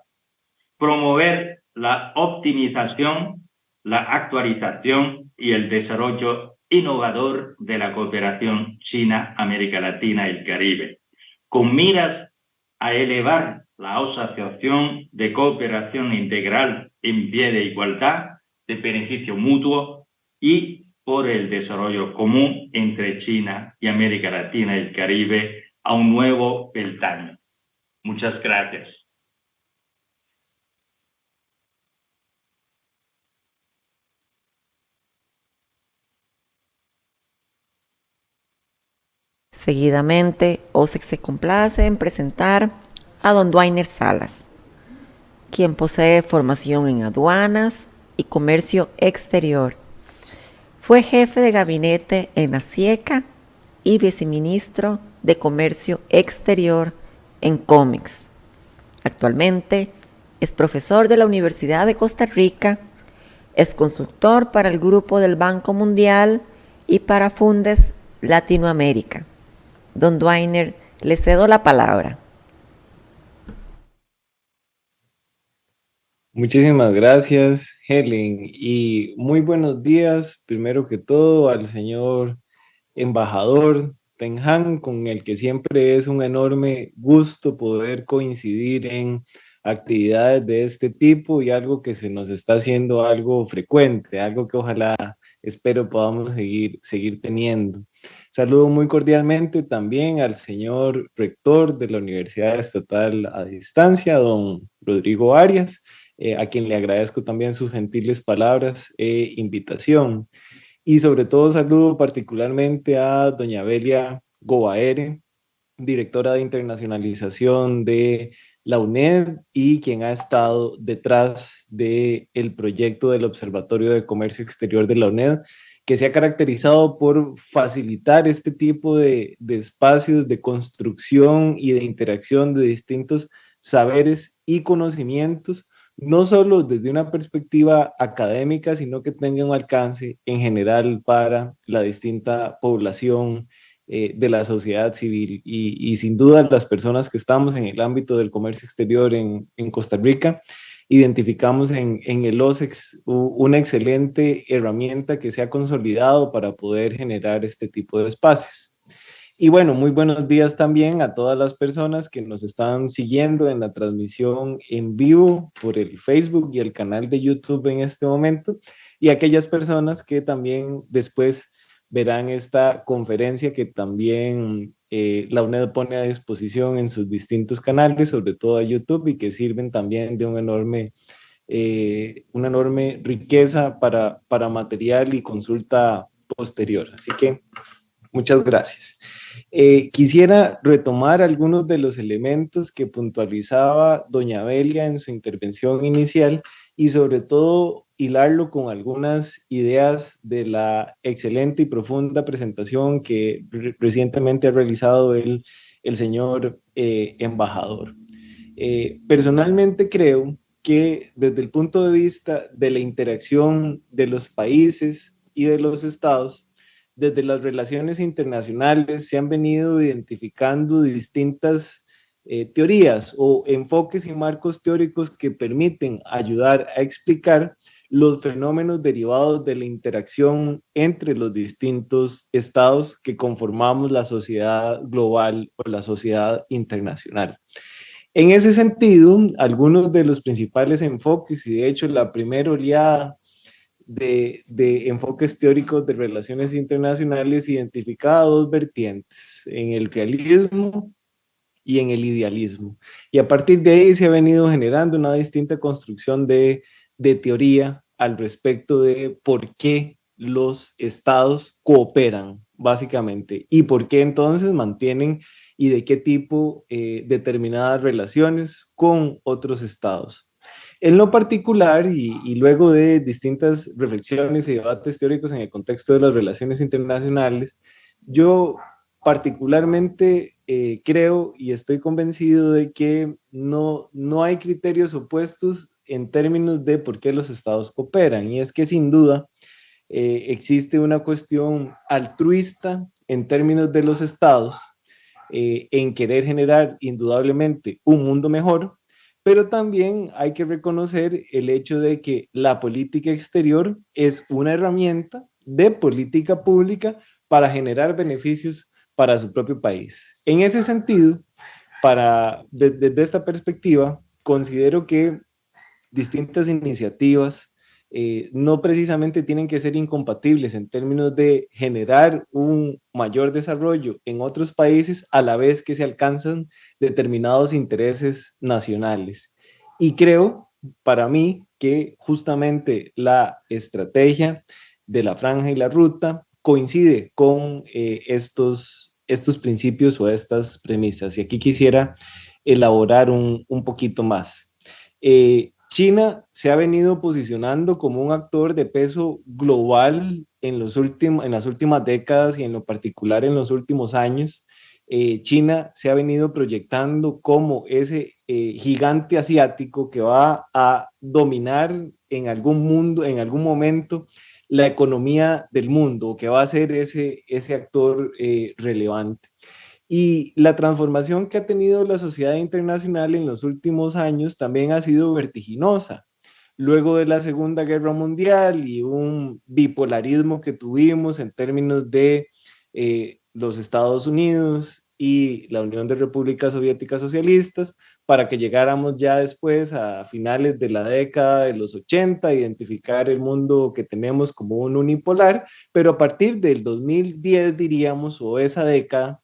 promover la optimización, la actualización y el desarrollo innovador de la cooperación China-América Latina y el Caribe, con miras a elevar la Asociación de Cooperación Integral en pie de igualdad, de beneficio mutuo y por el desarrollo común entre China y América Latina y el Caribe a un nuevo peldaño. Muchas gracias. Seguidamente, OSEC se complace en presentar a don Dwainer Salas, quien posee formación en aduanas y comercio exterior. Fue jefe de gabinete en ASIECA y viceministro de Comercio Exterior en COMEX. Actualmente es profesor de la Universidad de Costa Rica, es consultor para el Grupo del Banco Mundial y para Fundes Latinoamérica. Don Dwainer, le cedo la palabra. Muchísimas gracias, Helen, y muy buenos días, primero que todo, al señor embajador Ten Han, con el que siempre es un enorme gusto poder coincidir en actividades de este tipo y algo que se nos está haciendo algo frecuente, algo que ojalá, espero, podamos seguir teniendo. Saludo muy cordialmente también al señor rector de la Universidad Estatal a Distancia, don Rodrigo Arias, a quien le agradezco también sus gentiles palabras e invitación. Y sobre todo saludo particularmente a doña Belia Gobaere, directora de internacionalización de la UNED y quien ha estado detrás del proyecto del Observatorio de Comercio Exterior de la UNED, que se ha caracterizado por facilitar este tipo de espacios de construcción y de interacción de distintos saberes y conocimientos, no solo desde una perspectiva académica, sino que tenga un alcance en general para la distinta población de la sociedad civil. Y sin duda las personas que estamos en el ámbito del comercio exterior en Costa Rica, identificamos en el OSEX una excelente herramienta que se ha consolidado para poder generar este tipo de espacios. Y bueno, muy buenos días también a todas las personas que nos están siguiendo en la transmisión en vivo por el Facebook y el canal de YouTube en este momento, y aquellas personas que también después verán esta conferencia que también la UNED pone a disposición en sus distintos canales, sobre todo a YouTube, y que sirven también de una enorme riqueza para material y consulta posterior. Así que muchas gracias. Quisiera retomar algunos de los elementos que puntualizaba doña Belia en su intervención inicial y sobre todo hilarlo con algunas ideas de la excelente y profunda presentación que recientemente ha realizado el señor embajador. Personalmente creo que desde el punto de vista de la interacción de los países y de los estados, desde las relaciones internacionales se han venido identificando distintas teorías o enfoques y marcos teóricos que permiten ayudar a explicar los fenómenos derivados de la interacción entre los distintos estados que conformamos la sociedad global o la sociedad internacional. En ese sentido, algunos de los principales enfoques, y de hecho la primera oleada de enfoques teóricos de relaciones internacionales, identificaba dos vertientes, en el realismo y en el idealismo. Y a partir de ahí se ha venido generando una distinta construcción de teoría al respecto de por qué los estados cooperan, básicamente, y por qué entonces mantienen y de qué tipo determinadas relaciones con otros estados. En lo particular, y luego de distintas reflexiones y debates teóricos en el contexto de las relaciones internacionales, yo particularmente creo y estoy convencido de que no hay criterios opuestos en términos de por qué los estados cooperan, y es que sin duda existe una cuestión altruista en términos de los estados en querer generar indudablemente un mundo mejor, pero también hay que reconocer el hecho de que la política exterior es una herramienta de política pública para generar beneficios para su propio país. En ese sentido, desde esta perspectiva, considero que distintas iniciativas no precisamente tienen que ser incompatibles en términos de generar un mayor desarrollo en otros países a la vez que se alcanzan determinados intereses nacionales. Y creo, para mí, que justamente la estrategia de la franja y la ruta coincide con estos principios o estas premisas. Y aquí quisiera elaborar un poquito más. China se ha venido posicionando como un actor de peso global en las últimas décadas y en lo particular en los últimos años. China se ha venido proyectando como ese gigante asiático que va a dominar en algún momento la economía del mundo, que va a ser ese actor relevante. Y la transformación que ha tenido la sociedad internacional en los últimos años también ha sido vertiginosa. Luego de la Segunda Guerra Mundial y un bipolarismo que tuvimos en términos de los Estados Unidos y la Unión de Repúblicas Soviéticas Socialistas, para que llegáramos ya después a finales de la década de los 80, identificar el mundo que tenemos como un unipolar, pero a partir del 2010, diríamos, o esa década,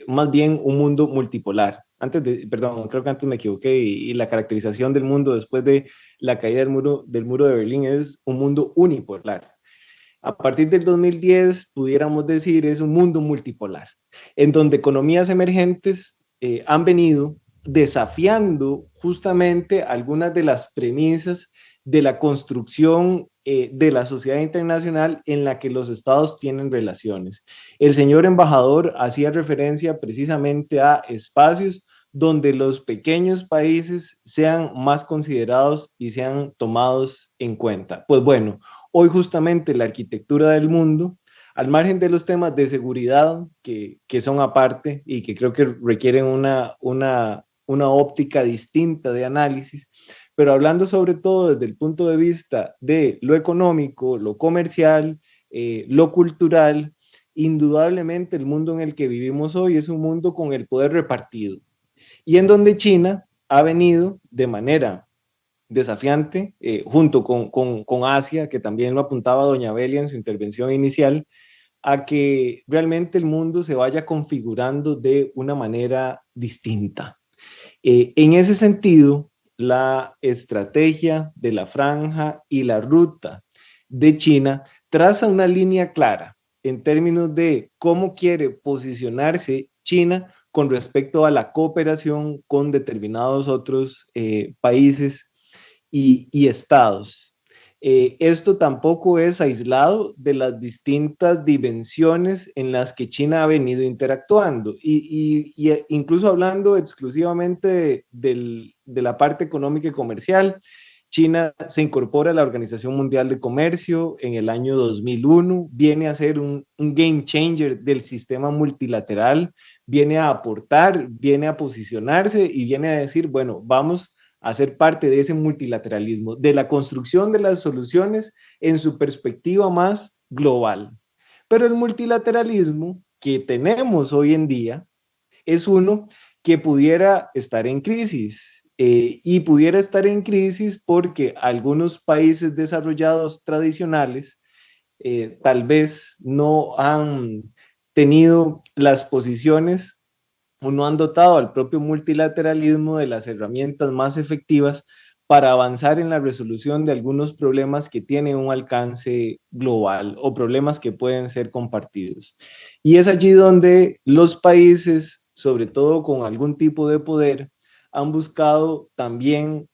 más bien un mundo multipolar. Creo que antes me equivoqué, y la caracterización del mundo después de la caída del muro de Berlín es un mundo unipolar. A partir del 2010, pudiéramos decir, es un mundo multipolar, en donde economías emergentes han venido desafiando justamente algunas de las premisas de la construcción de la sociedad internacional en la que los estados tienen relaciones. El señor embajador hacía referencia precisamente a espacios donde los pequeños países sean más considerados y sean tomados en cuenta. Pues bueno, hoy justamente la arquitectura del mundo, al margen de los temas de seguridad que son aparte y que creo que requieren una óptica distinta de análisis, pero hablando sobre todo desde el punto de vista de lo económico, lo comercial, lo cultural, indudablemente el mundo en el que vivimos hoy es un mundo con el poder repartido, y en donde China ha venido de manera desafiante, junto con Asia, que también lo apuntaba doña Belia en su intervención inicial, a que realmente el mundo se vaya configurando de una manera distinta. En ese sentido, la estrategia de la franja y la ruta de China traza una línea clara en términos de cómo quiere posicionarse China con respecto a la cooperación con determinados otros países y estados. Esto tampoco es aislado de las distintas dimensiones en las que China ha venido interactuando, y incluso hablando exclusivamente de la parte económica y comercial. China se incorpora a la Organización Mundial de Comercio en el año 2001, viene a ser un game changer del sistema multilateral, viene a aportar, viene a posicionarse y viene a decir, bueno, vamos a ser parte de ese multilateralismo, de la construcción de las soluciones en su perspectiva más global. Pero el multilateralismo que tenemos hoy en día es uno que pudiera estar en crisis, y pudiera estar en crisis porque algunos países desarrollados tradicionales tal vez no han tenido las posiciones o no han dotado al propio multilateralismo de las herramientas más efectivas para avanzar en la resolución de algunos problemas que tienen un alcance global o problemas que pueden ser compartidos. Y es allí donde los países, sobre todo con algún tipo de poder, han buscado también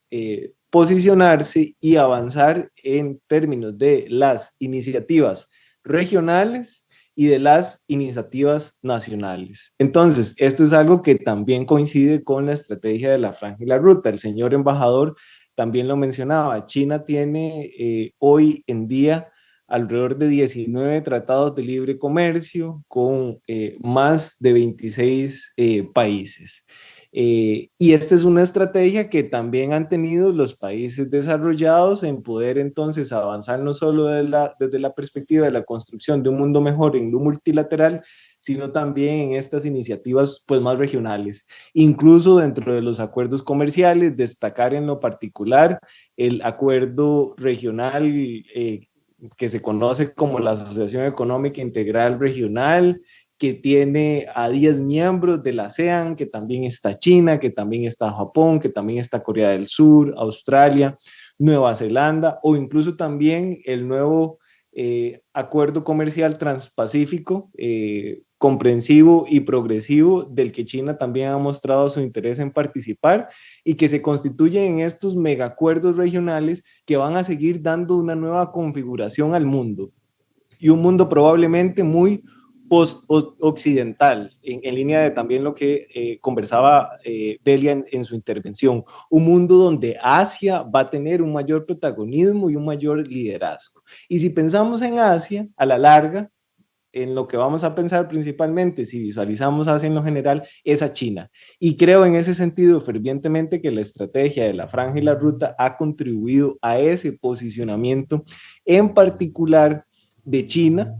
posicionarse y avanzar en términos de las iniciativas regionales y de las iniciativas nacionales. Entonces, esto es algo que también coincide con la estrategia de la franja y la ruta. El señor embajador también lo mencionaba. China tiene hoy en día alrededor de 19 tratados de libre comercio con más de 26 países. Y esta es una estrategia que también han tenido los países desarrollados en poder entonces avanzar no solo desde la perspectiva de la construcción de un mundo mejor en lo multilateral, sino también en estas iniciativas pues más regionales. Incluso dentro de los acuerdos comerciales, destacar en lo particular el acuerdo regional que se conoce como la Asociación Económica Integral Regional, que tiene a 10 miembros de la ASEAN, que también está China, que también está Japón, que también está Corea del Sur, Australia, Nueva Zelanda, o incluso también el nuevo acuerdo comercial transpacífico, comprensivo y progresivo, del que China también ha mostrado su interés en participar, y que se constituyen en estos megacuerdos regionales que van a seguir dando una nueva configuración al mundo, y un mundo probablemente muy post-occidental, en línea de también lo que conversaba Delia en su intervención, un mundo donde Asia va a tener un mayor protagonismo y un mayor liderazgo. Y si pensamos en Asia, a la larga, en lo que vamos a pensar principalmente, si visualizamos Asia en lo general, es a China. Y creo en ese sentido fervientemente que la estrategia de la Franja y la Ruta ha contribuido a ese posicionamiento, en particular de China,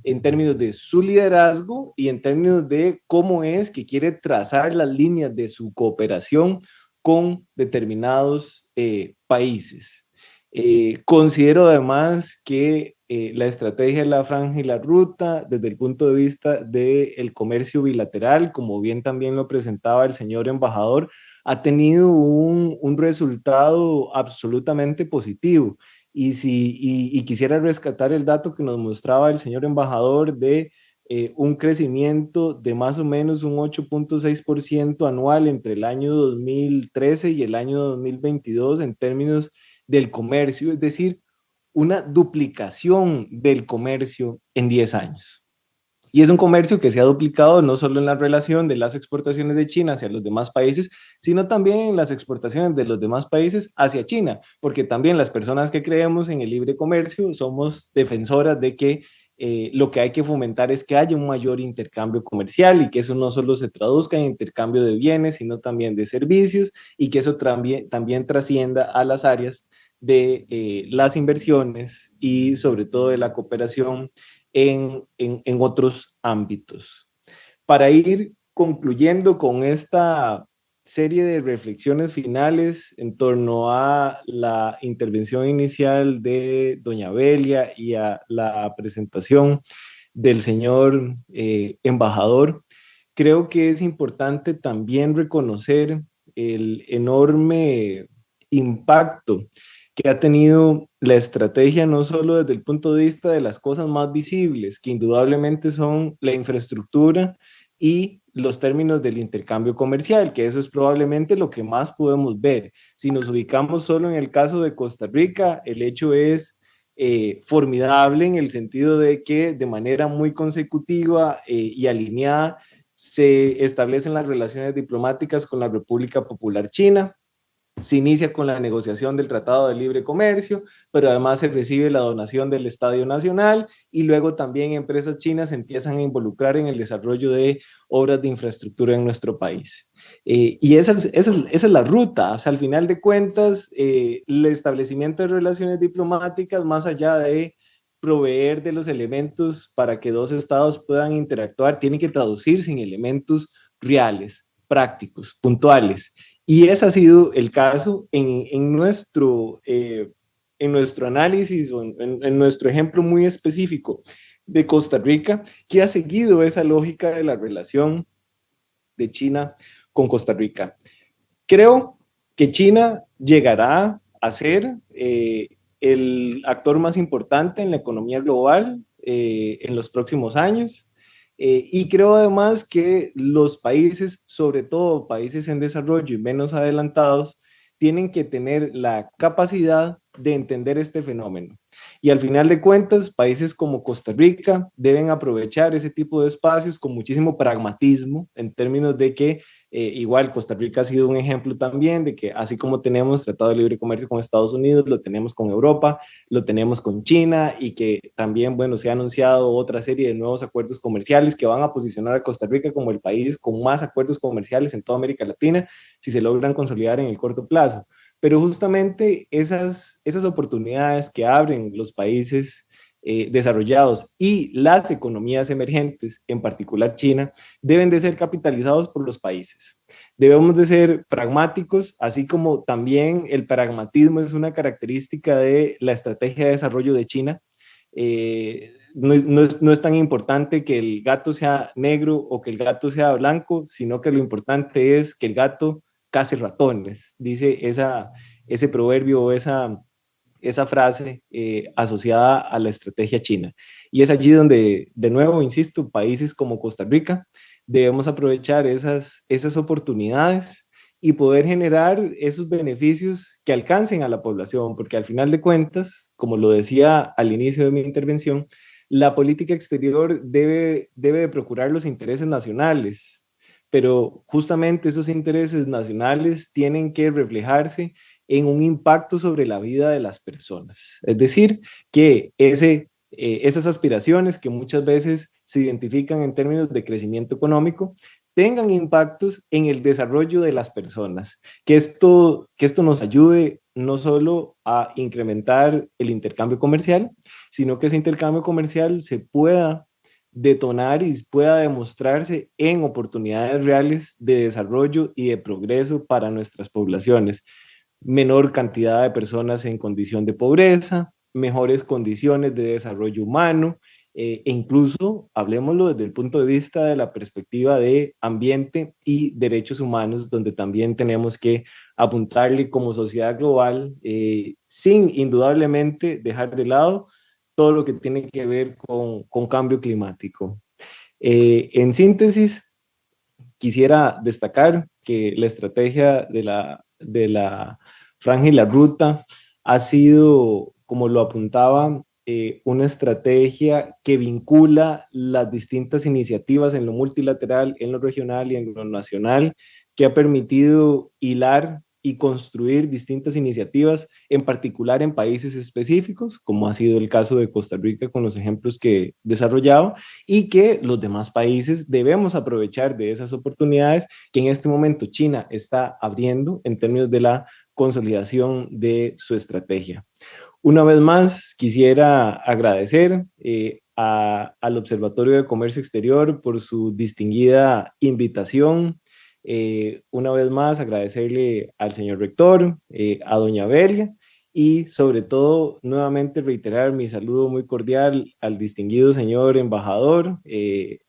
en términos de su liderazgo y en términos de cómo es que quiere trazar las líneas de su cooperación con determinados países. Considero además que la estrategia de la Franja y la Ruta, desde el punto de vista del comercio bilateral, como bien también lo presentaba el señor embajador, ha tenido un resultado absolutamente positivo. Y quisiera rescatar el dato que nos mostraba el señor embajador de un crecimiento de más o menos un 8.6% anual entre el año 2013 y el año 2022 en términos del comercio, es decir, una duplicación del comercio en 10 años. Y es un comercio que se ha duplicado no solo en la relación de las exportaciones de China hacia los demás países, sino también en las exportaciones de los demás países hacia China, porque también las personas que creemos en el libre comercio somos defensoras de que lo que hay que fomentar es que haya un mayor intercambio comercial, y que eso no solo se traduzca en intercambio de bienes, sino también de servicios, y que eso también trascienda a las áreas de las inversiones y sobre todo de la cooperación en otros ámbitos. Para ir concluyendo con esta serie de reflexiones finales en torno a la intervención inicial de doña Belia y a la presentación del señor embajador, creo que es importante también reconocer el enorme impacto que ha tenido la estrategia, no solo desde el punto de vista de las cosas más visibles, que indudablemente son la infraestructura y los términos del intercambio comercial, que eso es probablemente lo que más podemos ver. Si nos ubicamos solo en el caso de Costa Rica, el hecho es formidable en el sentido de que de manera muy consecutiva y alineada se establecen las relaciones diplomáticas con la República Popular China. Se inicia con la negociación del Tratado de Libre Comercio, pero además se recibe la donación del Estadio Nacional, y luego también empresas chinas se empiezan a involucrar en el desarrollo de obras de infraestructura en nuestro país. Y esa es la ruta. O sea, al final de cuentas, el establecimiento de relaciones diplomáticas, más allá de proveer de los elementos para que dos estados puedan interactuar, tiene que traducirse en elementos reales, prácticos, puntuales. Y ese ha sido el caso en nuestro análisis, o en nuestro ejemplo muy específico de Costa Rica, que ha seguido esa lógica de la relación de China con Costa Rica. Creo que China llegará a ser el actor más importante en la economía global en los próximos años. Y creo además que los países, sobre todo países en desarrollo y menos adelantados, tienen que tener la capacidad de entender este fenómeno. Y al final de cuentas, países como Costa Rica deben aprovechar ese tipo de espacios con muchísimo pragmatismo, en términos de que igual Costa Rica ha sido un ejemplo también de que así como tenemos Tratado de Libre Comercio con Estados Unidos, lo tenemos con Europa, lo tenemos con China, y que también, bueno, se ha anunciado otra serie de nuevos acuerdos comerciales que van a posicionar a Costa Rica como el país con más acuerdos comerciales en toda América Latina, si se logran consolidar en el corto plazo. Pero justamente esas oportunidades que abren los países desarrollados y las economías emergentes, en particular China, deben de ser capitalizados por los países. Debemos de ser pragmáticos, así como también el pragmatismo es una característica de la estrategia de desarrollo de China. No es tan importante que el gato sea negro o que el gato sea blanco, sino que lo importante es que el gato cace ratones, dice ese proverbio o esa frase asociada a la estrategia china. Y es allí donde, de nuevo, insisto, países como Costa Rica debemos aprovechar esas oportunidades y poder generar esos beneficios que alcancen a la población, porque al final de cuentas, como lo decía al inicio de mi intervención, la política exterior debe de procurar los intereses nacionales, pero justamente esos intereses nacionales tienen que reflejarse en un impacto sobre la vida de las personas. Es decir, que esas aspiraciones que muchas veces se identifican en términos de crecimiento económico tengan impactos en el desarrollo de las personas, que esto nos ayude no solo a incrementar el intercambio comercial, sino que ese intercambio comercial se pueda detonar y pueda demostrarse en oportunidades reales de desarrollo y de progreso para nuestras poblaciones. Menor cantidad de personas en condición de pobreza, mejores condiciones de desarrollo humano, e incluso, hablemoslo desde el punto de vista de la perspectiva de ambiente y derechos humanos, donde también tenemos que apuntarle como sociedad global, sin indudablemente dejar de lado todo lo que tiene que ver con cambio climático. En síntesis, quisiera destacar que la estrategia de la Franja y la Ruta ha sido, como lo apuntaba, una estrategia que vincula las distintas iniciativas en lo multilateral, en lo regional y en lo nacional, que ha permitido hilar y construir distintas iniciativas, en particular en países específicos, como ha sido el caso de Costa Rica con los ejemplos que he desarrollado, y que los demás países debemos aprovechar de esas oportunidades que en este momento China está abriendo en términos de la consolidación de su estrategia. Una vez más, quisiera agradecer al Observatorio de Comercio Exterior por su distinguida invitación. Una vez más, agradecerle al señor rector, a doña Belia, y sobre todo, nuevamente reiterar mi saludo muy cordial al distinguido señor embajador.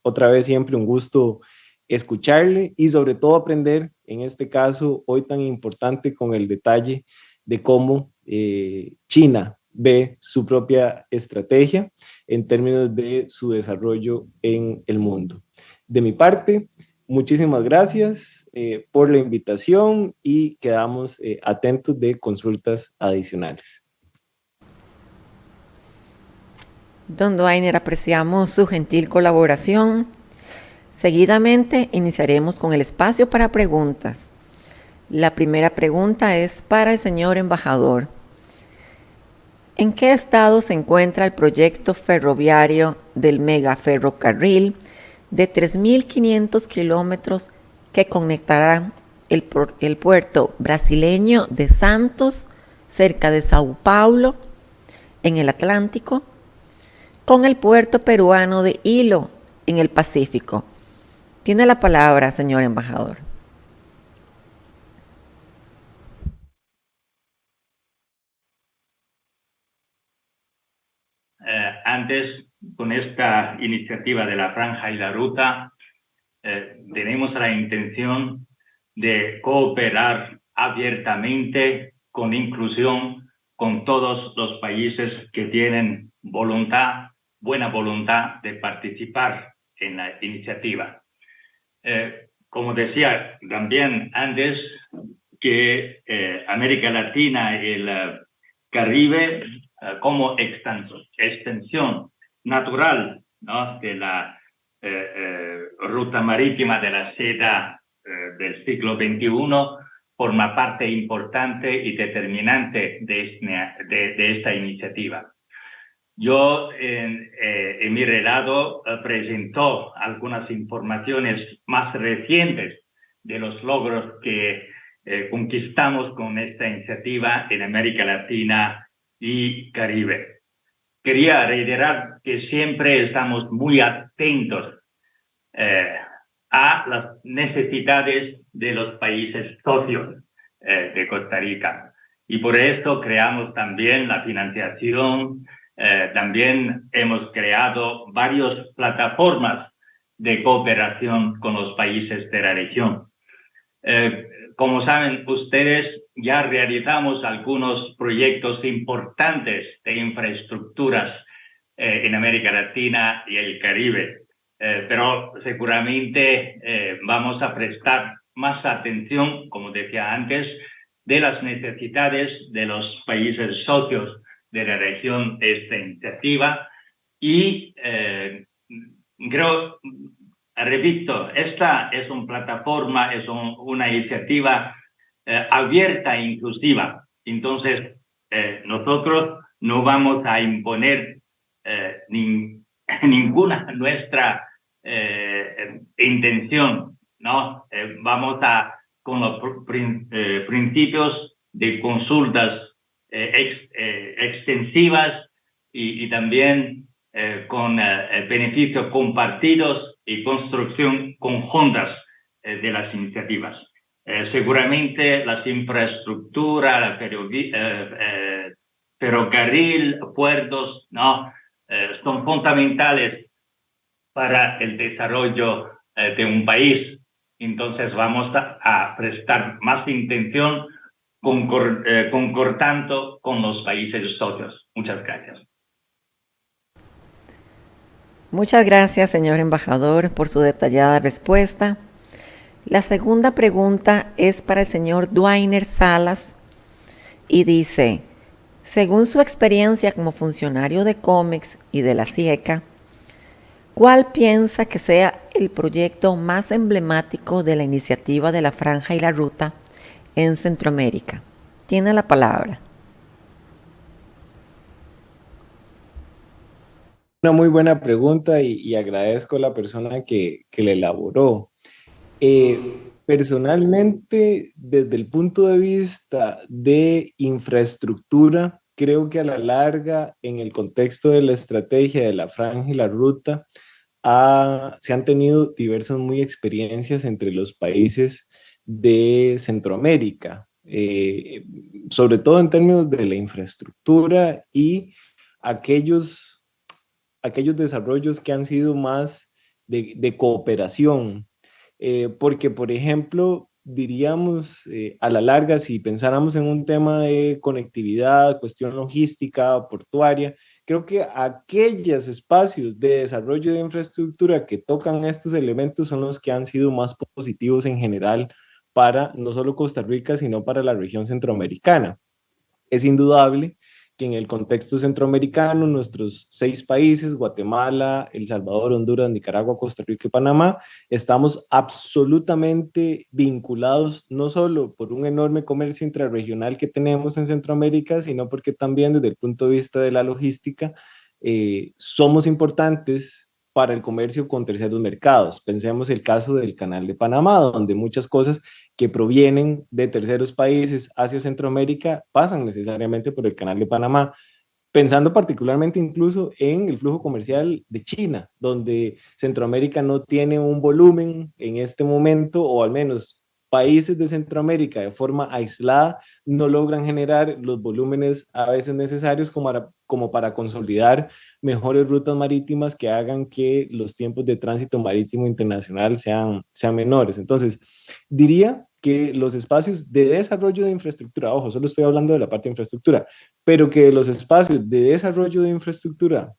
Otra vez, siempre un gusto escucharle y sobre todo aprender, en este caso, hoy tan importante, con el detalle de cómo China ve su propia estrategia en términos de su desarrollo en el mundo. De mi parte, muchísimas gracias por la invitación y quedamos atentos de consultas adicionales. Don Duainer, apreciamos su gentil colaboración. Seguidamente iniciaremos con el espacio para preguntas. La primera pregunta es para el señor embajador. ¿En qué estado se encuentra el proyecto ferroviario del megaferrocarril de 3.500 kilómetros que conectará el puerto brasileño de Santos, cerca de Sao Paulo, en el Atlántico, con el puerto peruano de Ilo, en el Pacífico? Tiene la palabra, señor embajador. Antes, con esta iniciativa de la Franja y la Ruta, tenemos la intención de cooperar abiertamente, con inclusión, con todos los países que tienen buena voluntad de participar en la iniciativa. Como decía también antes, que América Latina y el Caribe, como extensión natural, ¿no?, de la ruta marítima de la seda del siglo XXI, forma parte importante y determinante de esta iniciativa. Yo en mi relato presentó algunas informaciones más recientes de los logros que conquistamos con esta iniciativa en América Latina y Caribe. quería reiterar que siempre estamos muy atentos a las necesidades de los países socios de Costa Rica. Y por esto creamos también la financiación, también hemos creado varias plataformas de cooperación con los países de la región. Como saben ustedes, ya realizamos algunos proyectos importantes de infraestructuras en América Latina y el Caribe, pero seguramente vamos a prestar más atención, como decía antes, de las necesidades de los países socios de la región de esta iniciativa y creo, repito, esta es una plataforma, es una iniciativa abierta e inclusiva. Entonces, nosotros no vamos a imponer ninguna nuestra intención, ¿no? Vamos a, con los principios de consultas extensivas y también con beneficios compartidos y construcción conjuntas de las iniciativas. Seguramente las infraestructuras, ferrocarril, puertos, ¿no? Son fundamentales para el desarrollo de un país. Entonces vamos a prestar más atención concordando con los países socios. Muchas gracias. Muchas gracias, señor embajador, por su detallada respuesta. La segunda pregunta es para el señor Duainer Salas y dice, según su experiencia como funcionario de COMEX y de la CIECA, ¿cuál piensa que sea el proyecto más emblemático de la iniciativa de la Franja y la Ruta en Centroamérica? Tiene la palabra. Una muy buena pregunta y agradezco a la persona que la elaboró. Personalmente, desde el punto de vista de infraestructura, creo que a la larga, en el contexto de la estrategia de la Franja y la Ruta, se han tenido diversas muy experiencias entre los países de Centroamérica, sobre todo en términos de la infraestructura y aquellos desarrollos que han sido más de cooperación. Porque, por ejemplo, diríamos a la larga, si pensáramos en un tema de conectividad, cuestión logística, portuaria, creo que aquellos espacios de desarrollo de infraestructura que tocan estos elementos son los que han sido más positivos en general para no solo Costa Rica, sino para la región centroamericana. Es indudable que en el contexto centroamericano, nuestros 6 países, Guatemala, El Salvador, Honduras, Nicaragua, Costa Rica y Panamá, estamos absolutamente vinculados no solo por un enorme comercio intrarregional que tenemos en Centroamérica, sino porque también desde el punto de vista de la logística somos importantes para el comercio con terceros mercados. Pensemos el caso del Canal de Panamá, donde muchas cosas que provienen de terceros países hacia Centroamérica pasan necesariamente por el Canal de Panamá, pensando particularmente incluso en el flujo comercial de China, donde Centroamérica no tiene un volumen en este momento, o al menos países de Centroamérica de forma aislada no logran generar los volúmenes a veces necesarios como para consolidar mejores rutas marítimas que hagan que los tiempos de tránsito marítimo internacional sean menores. Entonces, diría que los espacios de desarrollo de infraestructura, ojo, solo estoy hablando de la parte de infraestructura, pero que los espacios de desarrollo de infraestructura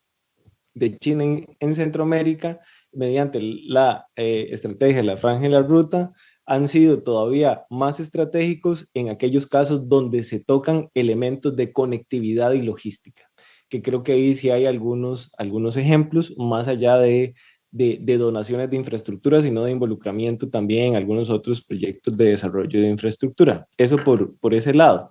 de China en Centroamérica, mediante la estrategia de la Franja y la Ruta, han sido todavía más estratégicos en aquellos casos donde se tocan elementos de conectividad y logística, que creo que ahí sí hay algunos ejemplos, más allá de donaciones de infraestructura, sino de involucramiento también en algunos otros proyectos de desarrollo de infraestructura. Eso por ese lado.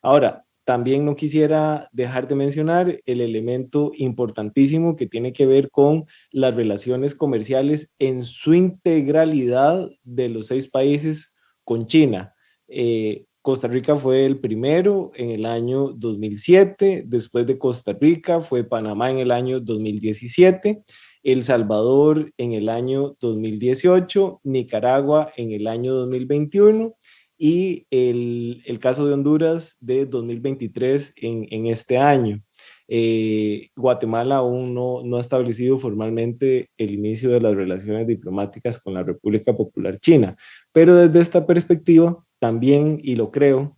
Ahora, también no quisiera dejar de mencionar el elemento importantísimo que tiene que ver con las relaciones comerciales en su integralidad de los 6 países con China. Costa Rica fue el primero en el año 2007, después de Costa Rica fue Panamá en el año 2017, El Salvador en el año 2018, Nicaragua en el año 2021 y el caso de Honduras de 2023 en este año. Guatemala aún no ha establecido formalmente el inicio de las relaciones diplomáticas con la República Popular China, pero desde esta perspectiva también, y lo creo,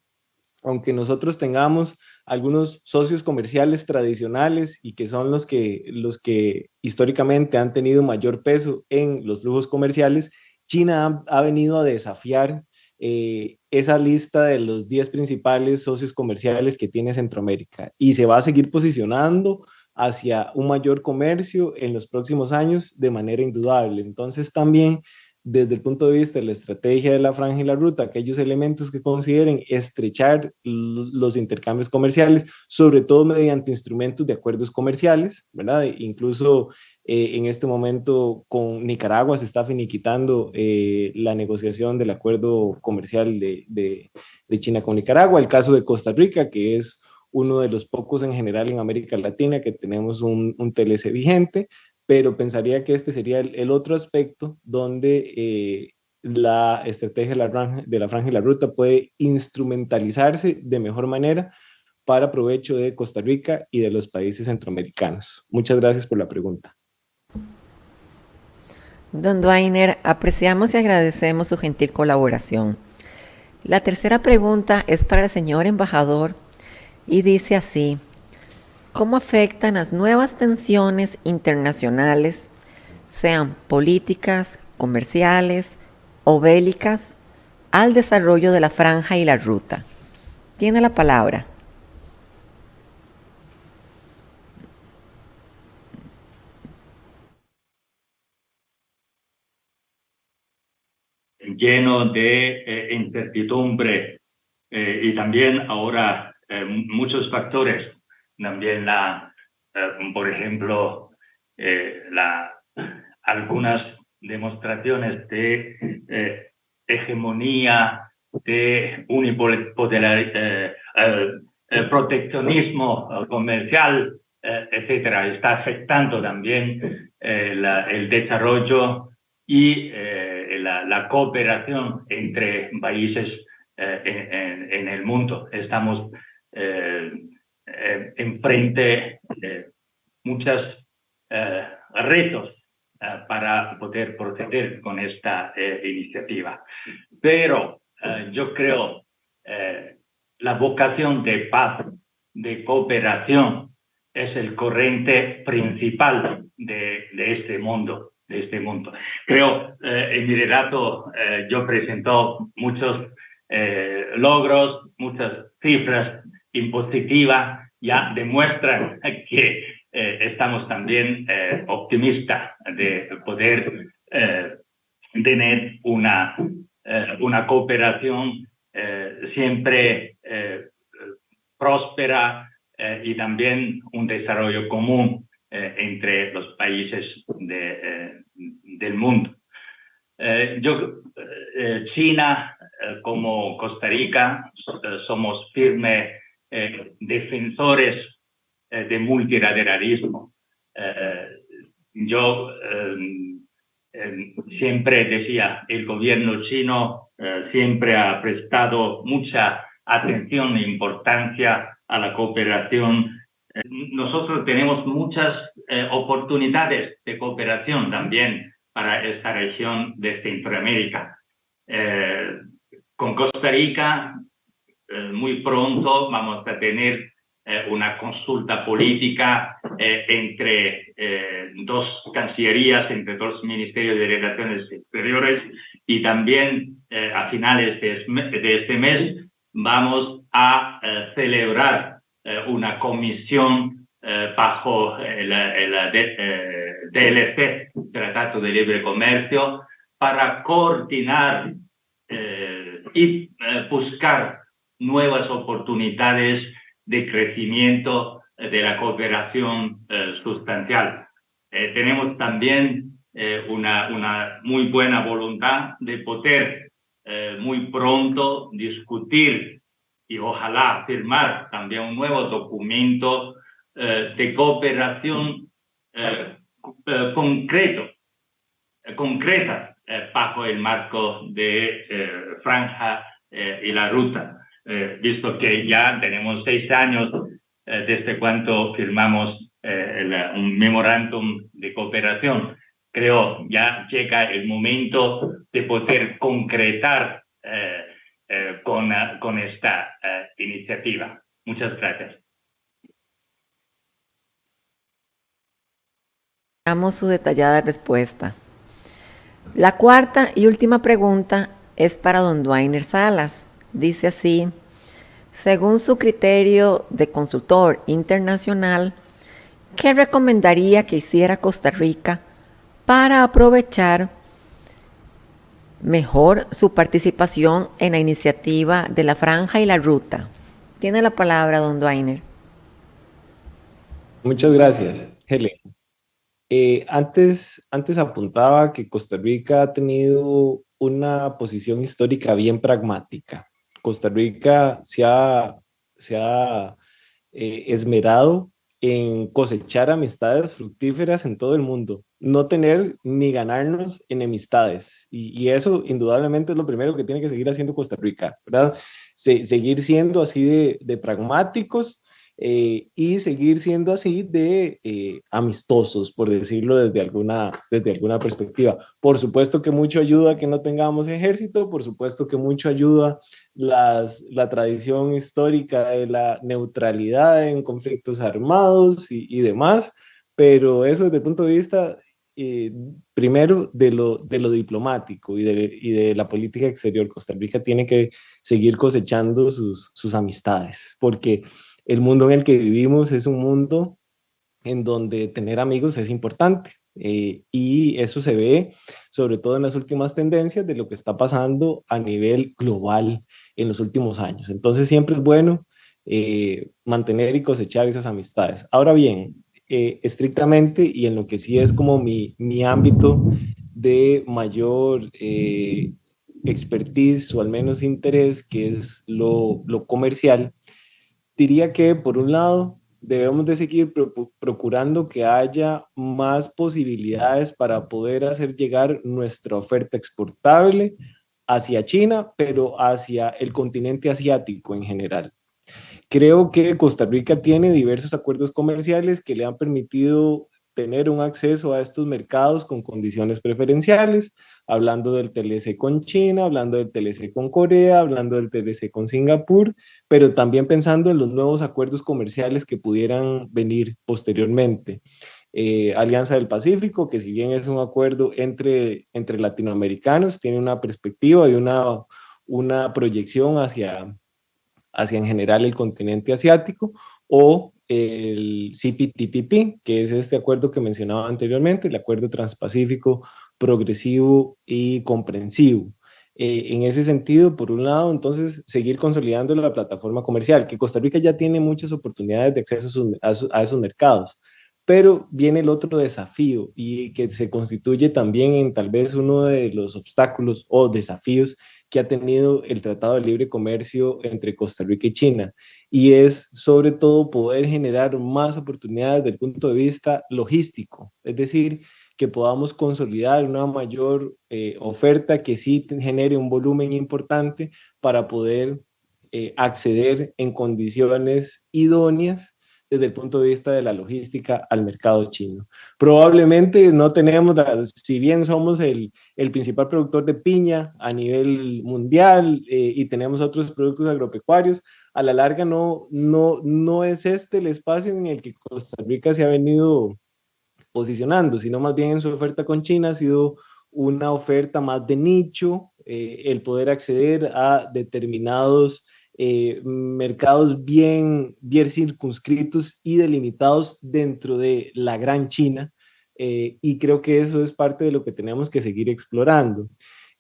aunque nosotros tengamos algunos socios comerciales tradicionales y que son los que históricamente han tenido mayor peso en los flujos comerciales, China ha venido a desafiar esa lista de los 10 principales socios comerciales que tiene Centroamérica y se va a seguir posicionando hacia un mayor comercio en los próximos años de manera indudable. Entonces también desde el punto de vista de la estrategia de la franja y la ruta, aquellos elementos que consideren estrechar los intercambios comerciales, sobre todo mediante instrumentos de acuerdos comerciales, ¿verdad? Incluso en este momento con Nicaragua se está finiquitando la negociación del acuerdo comercial de China con Nicaragua. El caso de Costa Rica, que es uno de los pocos en general en América Latina que tenemos un TLC vigente, pero pensaría que este sería el otro aspecto donde la estrategia de la franja y la ruta puede instrumentalizarse de mejor manera para provecho de Costa Rica y de los países centroamericanos. Muchas gracias por la pregunta. Don Dwainer, apreciamos y agradecemos su gentil colaboración. La tercera pregunta es para el señor embajador y dice así: ¿cómo afectan las nuevas tensiones internacionales, sean políticas, comerciales o bélicas, al desarrollo de la franja y la ruta? Tiene la palabra. Lleno de incertidumbre y también ahora muchos factores. También por ejemplo, algunas demostraciones de hegemonía, de proteccionismo comercial, etcétera, está afectando también el desarrollo y la cooperación entre países en el mundo. Estamos enfrente de muchos retos para poder proceder con esta iniciativa. Pero yo creo la vocación de paz, de cooperación, es el corriente principal de este mundo. Creo, en mi relato yo presento muchos logros, muchas cifras impositivas, ya demuestran que estamos también optimistas de poder tener una cooperación siempre próspera y también un desarrollo común entre los países del mundo. China, como Costa Rica, somos firmes defensores de multilateralismo. Yo siempre decía, el gobierno chino siempre ha prestado mucha atención e importancia a la cooperación. Nosotros tenemos muchas oportunidades de cooperación también para esta región de Centroamérica. Con Costa Rica, muy pronto vamos a tener una consulta política entre dos cancillerías, entre dos ministerios de Relaciones Exteriores, y también a finales de este mes vamos a celebrar una comisión bajo el TLC, Tratado de Libre Comercio, para coordinar y buscar nuevas oportunidades de crecimiento de la cooperación sustancial. Tenemos también una muy buena voluntad de poder muy pronto discutir y ojalá firmar también un nuevo documento de cooperación concreta bajo el marco de Franja y la Ruta, visto que ya tenemos 6 años desde cuando firmamos un memorándum de cooperación. Creo ya llega el momento de poder concretar con esta iniciativa. Muchas gracias. Damos su detallada respuesta. La cuarta y última pregunta es para don Dwainer Salas. Dice así: según su criterio de consultor internacional, ¿qué recomendaría que hiciera Costa Rica para aprovechar mejor su participación en la iniciativa de la Franja y la Ruta? Tiene la palabra don Dwainer. Muchas gracias, Helen. Antes apuntaba que Costa Rica ha tenido una posición histórica bien pragmática. Costa Rica se ha esmerado en cosechar amistades fructíferas en todo el mundo, no tener ni ganarnos enemistades. Y eso indudablemente es lo primero que tiene que seguir haciendo Costa Rica, ¿verdad? Seguir siendo así de pragmáticos, y seguir siendo así de amistosos, por decirlo desde alguna perspectiva. Por supuesto que mucho ayuda que no tengamos ejército, por supuesto que mucho ayuda la tradición histórica de la neutralidad en conflictos armados y demás, pero eso desde el punto de vista, primero, de lo diplomático y de la política exterior. Costa Rica tiene que seguir cosechando sus amistades, porque el mundo en el que vivimos es un mundo en donde tener amigos es importante, y eso se ve sobre todo en las últimas tendencias de lo que está pasando a nivel global en los últimos años. Entonces siempre es bueno mantener y cosechar esas amistades. Ahora bien, estrictamente, y en lo que sí es como mi ámbito de mayor expertise o al menos interés, que es lo comercial, diría que por un lado debemos de seguir procurando que haya más posibilidades para poder hacer llegar nuestra oferta exportable hacia China, pero hacia el continente asiático en general. Creo que Costa Rica tiene diversos acuerdos comerciales que le han permitido tener un acceso a estos mercados con condiciones preferenciales, hablando del TLC con China, hablando del TLC con Corea, hablando del TLC con Singapur, pero también pensando en los nuevos acuerdos comerciales que pudieran venir posteriormente. Alianza del Pacífico, que si bien es un acuerdo entre latinoamericanos, tiene una perspectiva y una proyección hacia en general el continente asiático, o el CPTPP, que es este acuerdo que mencionaba anteriormente, el Acuerdo Transpacífico Progresivo y Comprensivo. En ese sentido, por un lado, entonces, seguir consolidando la plataforma comercial, que Costa Rica ya tiene muchas oportunidades de acceso a esos mercados, pero viene el otro desafío, y que se constituye también en tal vez uno de los obstáculos o desafíos que ha tenido el Tratado de Libre Comercio entre Costa Rica y China, y es sobre todo poder generar más oportunidades desde el punto de vista logístico, es decir, que podamos consolidar una mayor oferta que sí genere un volumen importante para poder acceder en condiciones idóneas desde el punto de vista de la logística al mercado chino. Probablemente no tenemos, si bien somos el principal productor de piña a nivel mundial, y tenemos otros productos agropecuarios, a la larga no es este el espacio en el que Costa Rica se ha venido posicionando, sino más bien en su oferta con China ha sido una oferta más de nicho, el poder acceder a determinados mercados bien circunscritos y delimitados dentro de la gran China, y creo que eso es parte de lo que tenemos que seguir explorando.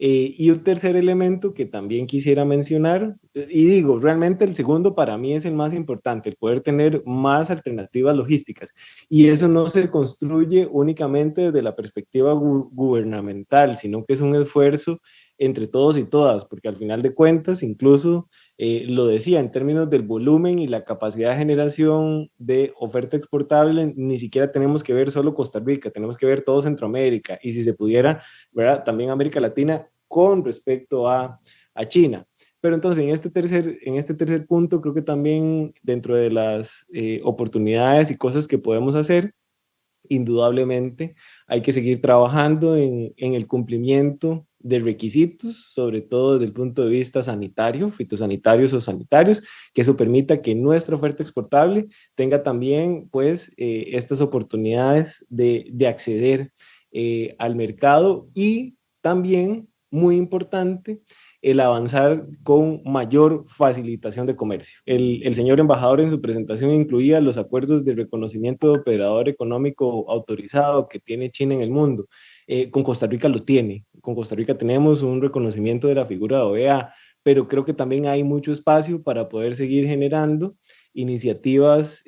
Y un tercer elemento que también quisiera mencionar, y digo, realmente el segundo para mí es el más importante, el poder tener más alternativas logísticas, y eso no se construye únicamente desde la perspectiva gubernamental, sino que es un esfuerzo entre todos y todas, porque al final de cuentas, incluso lo decía, en términos del volumen y la capacidad de generación de oferta exportable, ni siquiera tenemos que ver solo Costa Rica, tenemos que ver todo Centroamérica y si se pudiera, ¿verdad? También América Latina con respecto a China. Pero entonces en este tercer punto creo que también dentro de las oportunidades y cosas que podemos hacer, indudablemente hay que seguir trabajando en el cumplimiento de requisitos, sobre todo desde el punto de vista sanitario, fitosanitarios o sanitarios, que eso permita que nuestra oferta exportable tenga también pues estas oportunidades de acceder al mercado y también, muy importante, el avanzar con mayor facilitación de comercio. El señor embajador en su presentación incluía los acuerdos de reconocimiento de operador económico autorizado que tiene China en el mundo. Con Costa Rica lo tiene. Con Costa Rica tenemos un reconocimiento de la figura de OEA, pero creo que también hay mucho espacio para poder seguir generando iniciativas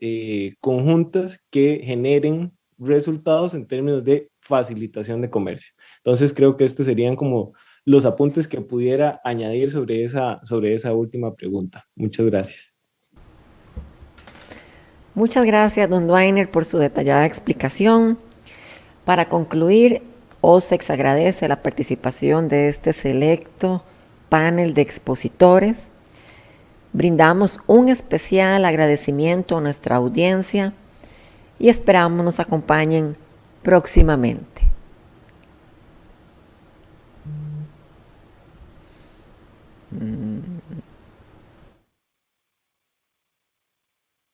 conjuntas que generen resultados en términos de facilitación de comercio. Entonces creo que estos serían como los apuntes que pudiera añadir sobre esa última pregunta. Muchas gracias. Muchas gracias, don Dwainer, por su detallada explicación. Para concluir, OSEX agradece la participación de este selecto panel de expositores. Brindamos un especial agradecimiento a nuestra audiencia y esperamos nos acompañen próximamente.